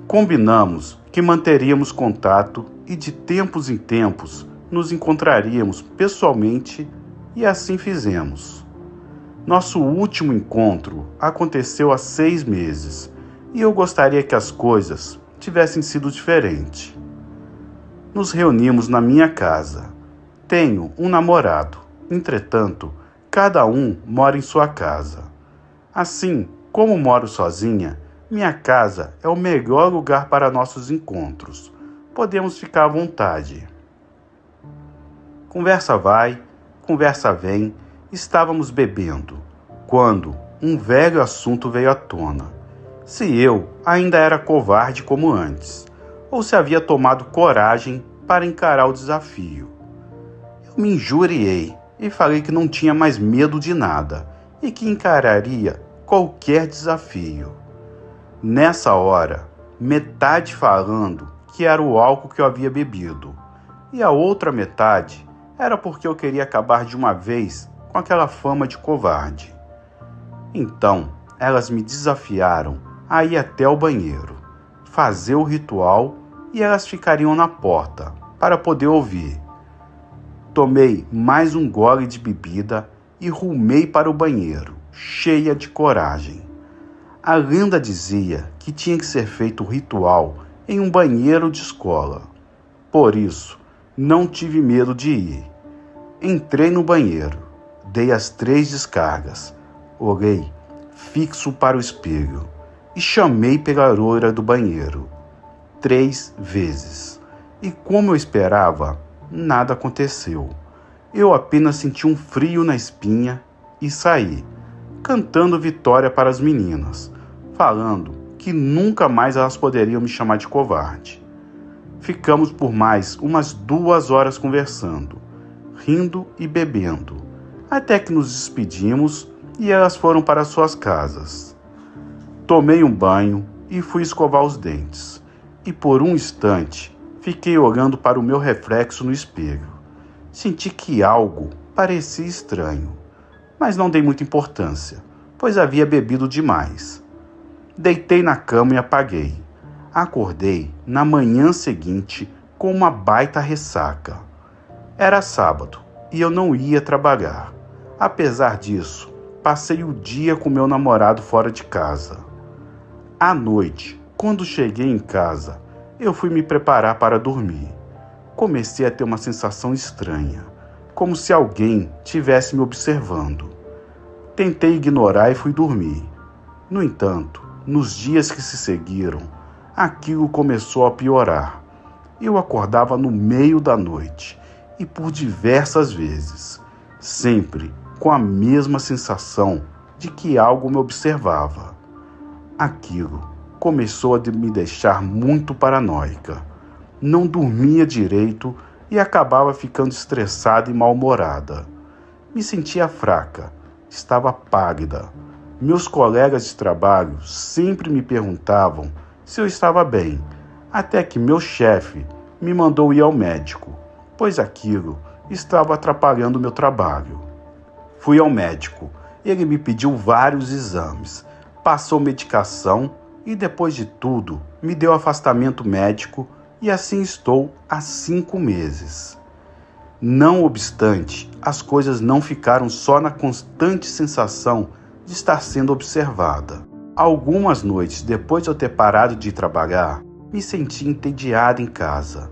Combinamos que manteríamos contato e de tempos em tempos nos encontraríamos pessoalmente e assim fizemos. Nosso último encontro aconteceu há 6 meses e eu gostaria que as coisas tivessem sido diferentes. Nos reunimos na minha casa. Tenho um namorado, entretanto, cada um mora em sua casa. Assim, como moro sozinha, minha casa é o melhor lugar para nossos encontros. Podemos ficar à vontade. Conversa vai, conversa vem, estávamos bebendo, quando um velho assunto veio à tona. Se eu ainda era covarde como antes, ou se havia tomado coragem para encarar o desafio. Eu me injuriei e falei que não tinha mais medo de nada e que encararia qualquer desafio. Nessa hora, metade falando que era o álcool que eu havia bebido, e a outra metade era porque eu queria acabar de uma vez com aquela fama de covarde. Então, elas me desafiaram a ir até o banheiro, fazer o ritual e elas ficariam na porta para poder ouvir. Tomei mais um gole de bebida e rumei para o banheiro, cheia de coragem. A lenda dizia que tinha que ser feito o ritual em um banheiro de escola. Por isso, não tive medo de ir. Entrei no banheiro, dei as 3 descargas, olhei fixo para o espelho e chamei pela loira do banheiro 3 vezes. E como eu esperava, nada aconteceu. Eu apenas senti um frio na espinha e saí, cantando vitória para as meninas, falando que nunca mais elas poderiam me chamar de covarde. Ficamos por mais umas 2 horas conversando, rindo e bebendo, até que nos despedimos e elas foram para suas casas. Tomei um banho e fui escovar os dentes, e por um instante fiquei olhando para o meu reflexo no espelho. Senti que algo parecia estranho, mas não dei muita importância, pois havia bebido demais. Deitei na cama e apaguei. Acordei na manhã seguinte com uma baita ressaca. Era sábado e eu não ia trabalhar. Apesar disso, passei o dia com meu namorado fora de casa. À noite, quando cheguei em casa, eu fui me preparar para dormir. Comecei a ter uma sensação estranha, como se alguém tivesse me observando. Tentei ignorar e fui dormir. No entanto, nos dias que se seguiram, aquilo começou a piorar. Eu acordava no meio da noite e por diversas vezes, sempre com a mesma sensação de que algo me observava. Aquilo começou a me deixar muito paranoica. Não dormia direito e acabava ficando estressada e mal-humorada. Me sentia fraca, estava pálida. Meus colegas de trabalho sempre me perguntavam se eu estava bem, até que meu chefe me mandou ir ao médico, pois aquilo estava atrapalhando meu trabalho. Fui ao médico, ele me pediu vários exames, passou medicação e depois de tudo me deu afastamento médico e assim estou há 5 meses. Não obstante, as coisas não ficaram só na constante sensação de estar sendo observada. Algumas noites depois de eu ter parado de trabalhar, me senti entediada em casa.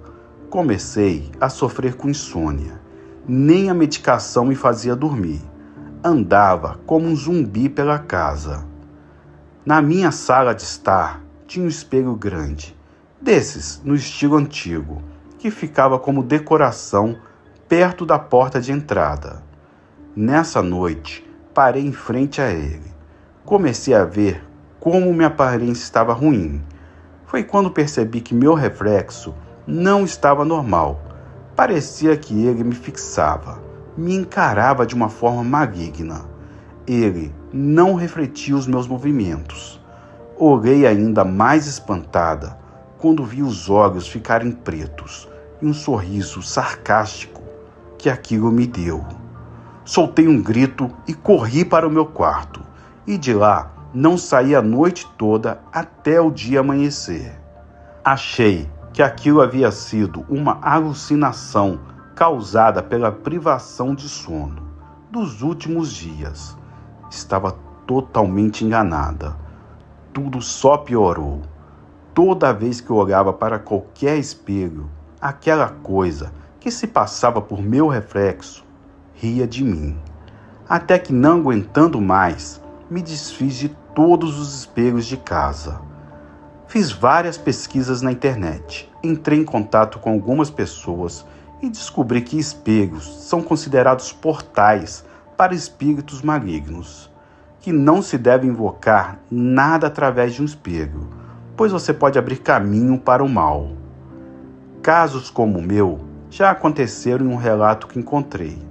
Comecei a sofrer com insônia. Nem a medicação me fazia dormir. Andava como um zumbi pela casa. Na minha sala de estar, tinha um espelho grande, desses no estilo antigo, que ficava como decoração perto da porta de entrada. Nessa noite, parei em frente a ele. Comecei a ver como minha aparência estava ruim. Foi quando percebi que meu reflexo não estava normal. Parecia que ele me fixava, me encarava de uma forma maligna. Ele não refletia os meus movimentos. Olhei ainda mais espantada quando vi os olhos ficarem pretos e um sorriso sarcástico que aquilo me deu. Soltei um grito e corri para o meu quarto, e de lá não saí a noite toda até o dia amanhecer. Achei que aquilo havia sido uma alucinação causada pela privação de sono dos últimos dias. Estava totalmente enganada. Tudo só piorou. Toda vez que eu olhava para qualquer espelho, aquela coisa que se passava por meu reflexo ria de mim. Até que, não aguentando mais, me desfiz de todos os espelhos de casa. Fiz várias pesquisas na internet, entrei em contato com algumas pessoas e descobri que espelhos são considerados portais para espíritos malignos, que não se deve invocar nada através de um espelho, pois você pode abrir caminho para o mal. Casos como o meu já aconteceram em um relato que encontrei.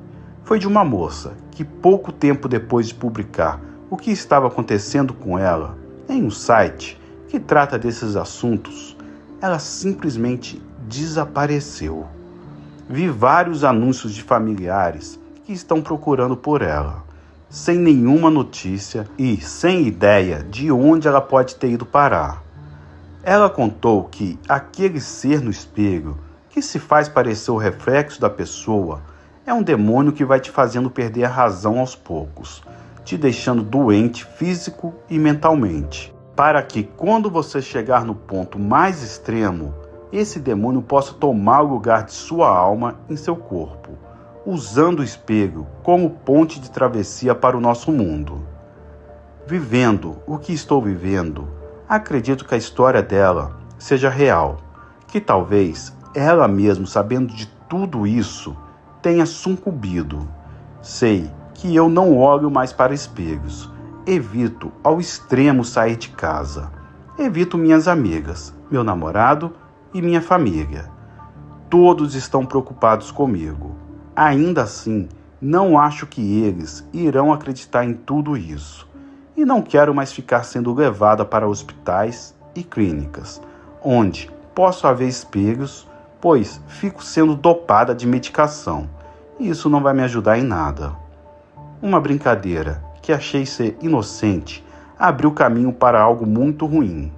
Foi de uma moça que, pouco tempo depois de publicar o que estava acontecendo com ela em um site que trata desses assuntos, ela simplesmente desapareceu. Vi vários anúncios de familiares que estão procurando por ela, sem nenhuma notícia e sem ideia de onde ela pode ter ido parar. Ela contou que aquele ser no espelho, que se faz parecer o reflexo da pessoa, é um demônio que vai te fazendo perder a razão aos poucos, te deixando doente físico e mentalmente, para que quando você chegar no ponto mais extremo, esse demônio possa tomar o lugar de sua alma em seu corpo, usando o espelho como ponte de travessia para o nosso mundo. Vivendo o que estou vivendo, acredito que a história dela seja real, que talvez ela mesma, sabendo de tudo isso, tenha sucumbido. Sei que eu não olho mais para espelhos, evito ao extremo sair de casa, evito minhas amigas, meu namorado e minha família. Todos estão preocupados comigo. Ainda assim, não acho que eles irão acreditar em tudo isso. E não quero mais ficar sendo levada para hospitais e clínicas, onde posso haver espelhos, pois fico sendo dopada de medicação. E isso não vai me ajudar em nada. Uma brincadeira que achei ser inocente abriu caminho para algo muito ruim.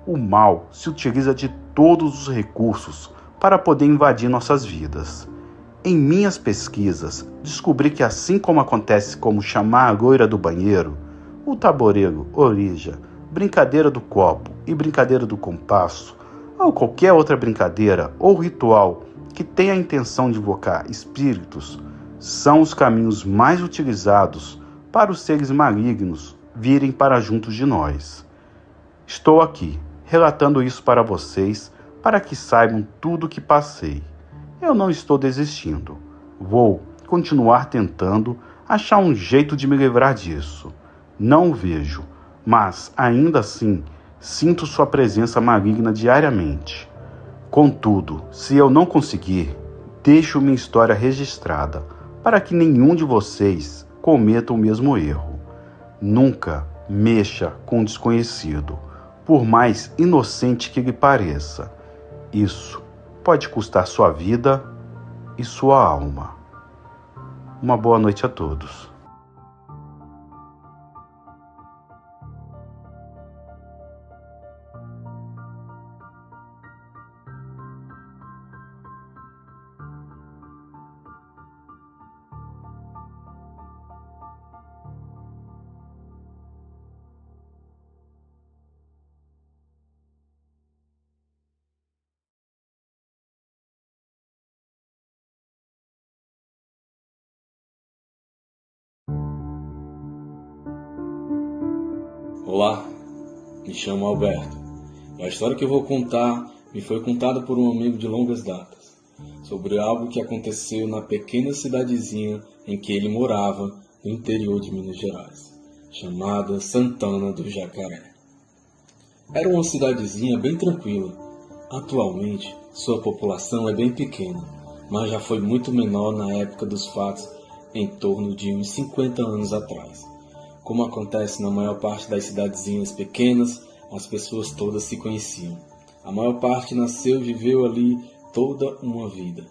O mal se utiliza de todos os recursos para poder invadir nossas vidas. Em minhas pesquisas, descobri que assim como acontece como chamar a loira do banheiro, o tabuleiro, orija, brincadeira do copo e brincadeira do compasso, ou qualquer outra brincadeira ou ritual que tenha a intenção de invocar espíritos, são os caminhos mais utilizados para os seres malignos virem para junto de nós. Estou aqui, relatando isso para vocês, para que saibam tudo o que passei. Eu não estou desistindo. Vou continuar tentando achar um jeito de me livrar disso. Não o vejo, mas, ainda assim, sinto sua presença maligna diariamente. Contudo, se eu não conseguir, deixo minha história registrada, para que nenhum de vocês cometa o mesmo erro. Nunca mexa com o desconhecido, por mais inocente que lhe pareça. Isso pode custar sua vida e sua alma. Uma boa noite a todos. Olá, me chamo Alberto e a história que eu vou contar me foi contada por um amigo de longas datas, sobre algo que aconteceu na pequena cidadezinha em que ele morava no interior de Minas Gerais, chamada Santana do Jacaré. Era uma cidadezinha bem tranquila. Atualmente, sua população é bem pequena, mas já foi muito menor na época dos fatos, em torno de uns 50 anos atrás. Como acontece na maior parte das cidadezinhas pequenas, as pessoas todas se conheciam. A maior parte nasceu e viveu ali toda uma vida.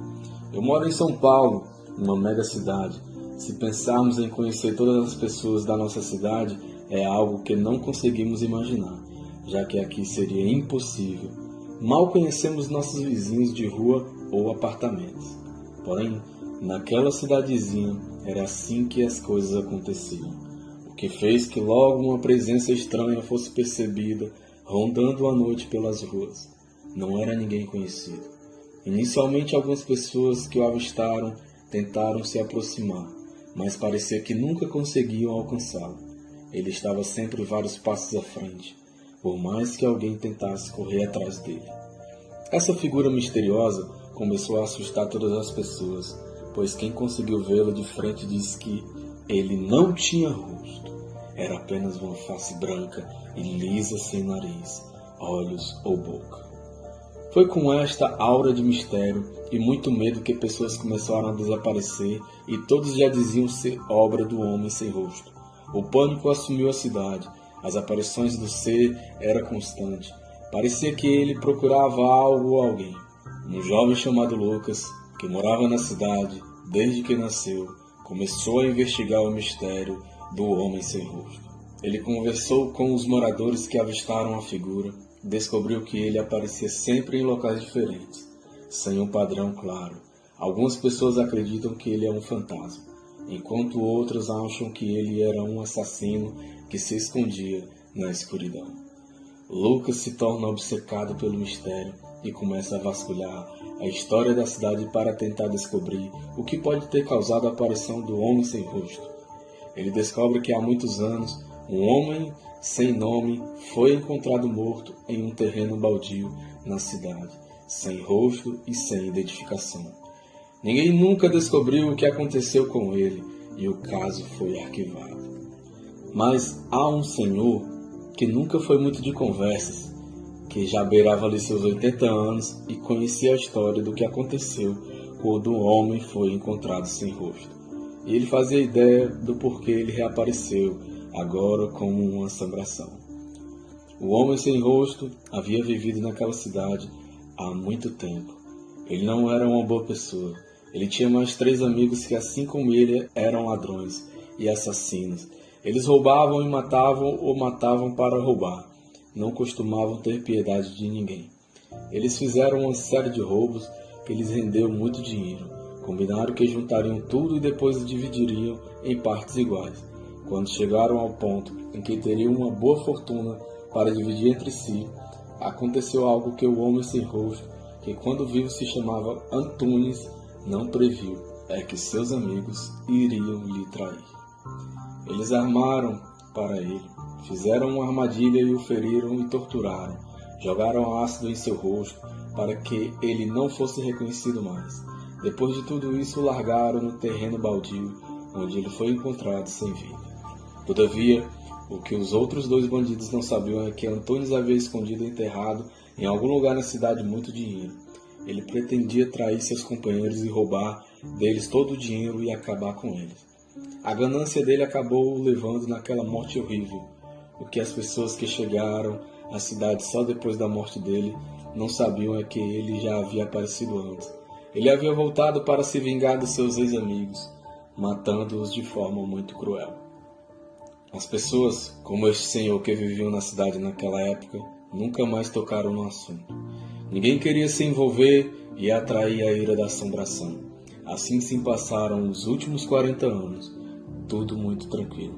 Eu moro em São Paulo, uma mega cidade. Se pensarmos em conhecer todas as pessoas da nossa cidade, é algo que não conseguimos imaginar, já que aqui seria impossível. Mal conhecemos nossos vizinhos de rua ou apartamentos. Porém, naquela cidadezinha, era assim que as coisas aconteciam. Que fez que logo uma presença estranha fosse percebida, rondando a noite pelas ruas. Não era ninguém conhecido. Inicialmente, algumas pessoas que o avistaram tentaram se aproximar, mas parecia que nunca conseguiam alcançá-lo. Ele estava sempre vários passos à frente, por mais que alguém tentasse correr atrás dele. Essa figura misteriosa começou a assustar todas as pessoas, pois quem conseguiu vê-lo de frente disse que ele não tinha rosto. Era apenas uma face branca e lisa sem nariz, olhos ou boca. Foi com esta aura de mistério e muito medo que pessoas começaram a desaparecer e todos já diziam ser obra do homem sem rosto. O pânico assumiu a cidade. As aparições do ser eram constantes. Parecia que ele procurava algo ou alguém. Um jovem chamado Lucas, que morava na cidade desde que nasceu, começou a investigar o mistério do homem sem rosto. Ele conversou com os moradores que avistaram a figura, descobriu que ele aparecia sempre em locais diferentes, sem um padrão claro. Algumas pessoas acreditam que ele é um fantasma, enquanto outros acham que ele era um assassino que se escondia na escuridão. Lucas se torna obcecado pelo mistério e começa a vasculhar a história da cidade para tentar descobrir o que pode ter causado a aparição do homem sem rosto. Ele descobre que há muitos anos, um homem sem nome foi encontrado morto em um terreno baldio na cidade, sem rosto e sem identificação. Ninguém nunca descobriu o que aconteceu com ele e o caso foi arquivado. Mas há um senhor que nunca foi muito de conversas, que já beirava ali seus 80 anos e conhecia a história do que aconteceu quando o homem foi encontrado sem rosto. E ele fazia ideia do porquê ele reapareceu, agora como uma assombração. O homem sem rosto havia vivido naquela cidade há muito tempo. Ele não era uma boa pessoa. Ele tinha mais 3 amigos que, assim como ele, eram ladrões e assassinos. Eles roubavam e matavam ou matavam para roubar. não costumavam ter piedade de ninguém. Eles fizeram uma série de roubos que lhes rendeu muito dinheiro. Combinaram que juntariam tudo e depois dividiriam em partes iguais. Quando chegaram ao ponto em que teriam uma boa fortuna para dividir entre si, aconteceu algo que o homem sem rosto, que quando vivo se chamava Antunes, não previu, é que seus amigos iriam lhe trair. Eles armaram para ele, fizeram uma armadilha e o feriram e torturaram, jogaram ácido em seu rosto para que ele não fosse reconhecido mais. Depois de tudo isso, o largaram no terreno baldio, onde ele foi encontrado sem vida. Todavia, o que os outros 2 bandidos não sabiam é que Antunes havia escondido e enterrado em algum lugar na cidade muito dinheiro. Ele pretendia trair seus companheiros e roubar deles todo o dinheiro e acabar com eles. A ganância dele acabou o levando naquela morte horrível. O que as pessoas que chegaram à cidade só depois da morte dele não sabiam é que ele já havia aparecido antes. Ele havia voltado para se vingar dos seus ex-amigos, matando-os de forma muito cruel. As pessoas, como este senhor que viviam na cidade naquela época, nunca mais tocaram no assunto. Ninguém queria se envolver e atrair a ira da assombração. Assim se passaram os últimos 40 anos, tudo muito tranquilo.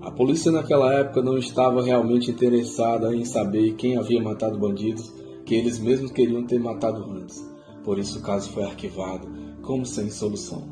A polícia naquela época não estava realmente interessada em saber quem havia matado bandidos que eles mesmos queriam ter matado antes. Por isso o caso foi arquivado, como sem solução.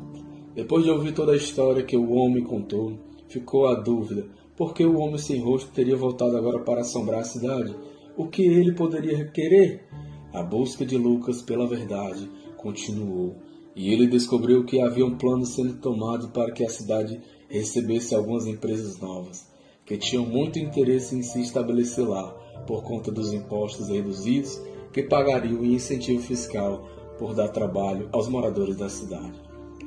Depois de ouvir toda a história que o homem contou, ficou a dúvida por que o homem sem rosto teria voltado agora para assombrar a cidade. O que ele poderia querer? A busca de Lucas pela verdade continuou, e ele descobriu que havia um plano sendo tomado para que a cidade recebesse algumas empresas novas, que tinham muito interesse em se estabelecer lá, por conta dos impostos reduzidos que pagariam em incentivo fiscal por dar trabalho aos moradores da cidade,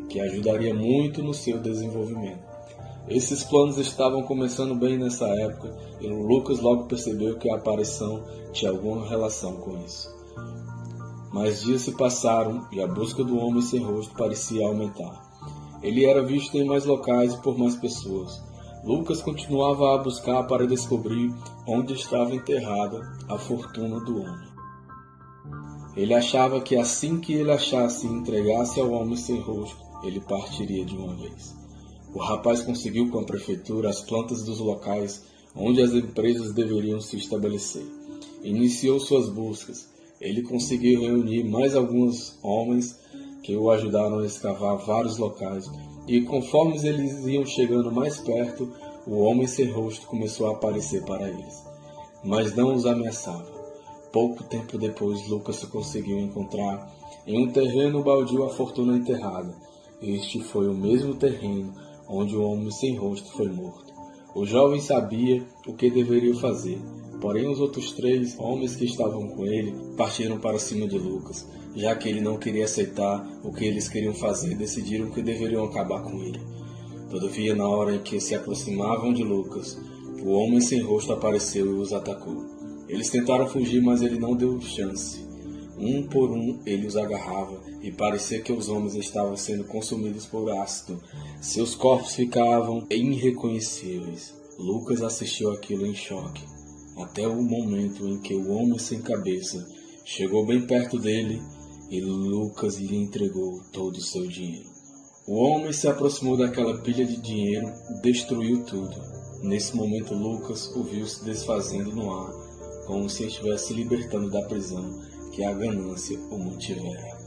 que ajudaria muito no seu desenvolvimento. Esses planos estavam começando bem nessa época e Lucas logo percebeu que a aparição tinha alguma relação com isso. Mas dias se passaram e a busca do homem sem rosto parecia aumentar. Ele era visto em mais locais e por mais pessoas. Lucas continuava a buscar para descobrir onde estava enterrada a fortuna do homem. Ele achava que assim que ele achasse e entregasse ao homem sem rosto, ele partiria de uma vez. O rapaz conseguiu com a prefeitura as plantas dos locais onde as empresas deveriam se estabelecer. Iniciou suas buscas. Ele conseguiu reunir mais alguns homens que o ajudaram a escavar vários locais, e conforme eles iam chegando mais perto, o homem sem rosto começou a aparecer para eles, mas não os ameaçava. Pouco tempo depois, Lucas conseguiu encontrar em um terreno baldio a fortuna enterrada. Este foi o mesmo terreno onde o homem sem rosto foi morto. O jovem sabia o que deveria fazer, porém os outros 3 homens que estavam com ele partiram para cima de Lucas. Já que ele não queria aceitar o que eles queriam fazer, decidiram que deveriam acabar com ele. Todavia, na hora em que se aproximavam de Lucas, o homem sem rosto apareceu e os atacou. Eles tentaram fugir, mas ele não deu chance. Um por um, ele os agarrava e parecia que os homens estavam sendo consumidos por ácido. Seus corpos ficavam irreconhecíveis. Lucas assistiu aquilo em choque, até o momento em que o homem sem cabeça chegou bem perto dele e Lucas lhe entregou todo o seu dinheiro. O homem se aproximou daquela pilha de dinheiro e destruiu tudo. Nesse momento, Lucas o viu se desfazendo no ar, como se estivesse se libertando da prisão que a ganância o mantivera.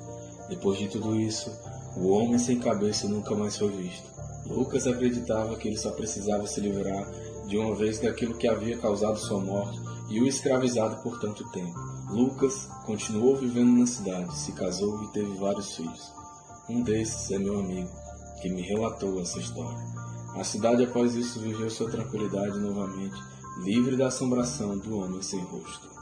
Depois de tudo isso, o homem sem cabeça nunca mais foi visto. Lucas acreditava que ele só precisava se livrar de uma vez daquilo que havia causado sua morte e o escravizado por tanto tempo. Lucas continuou vivendo na cidade, se casou e teve vários filhos. Um desses é meu amigo, que me relatou essa história. A cidade após isso viveu sua tranquilidade novamente, livre da assombração do homem sem rosto.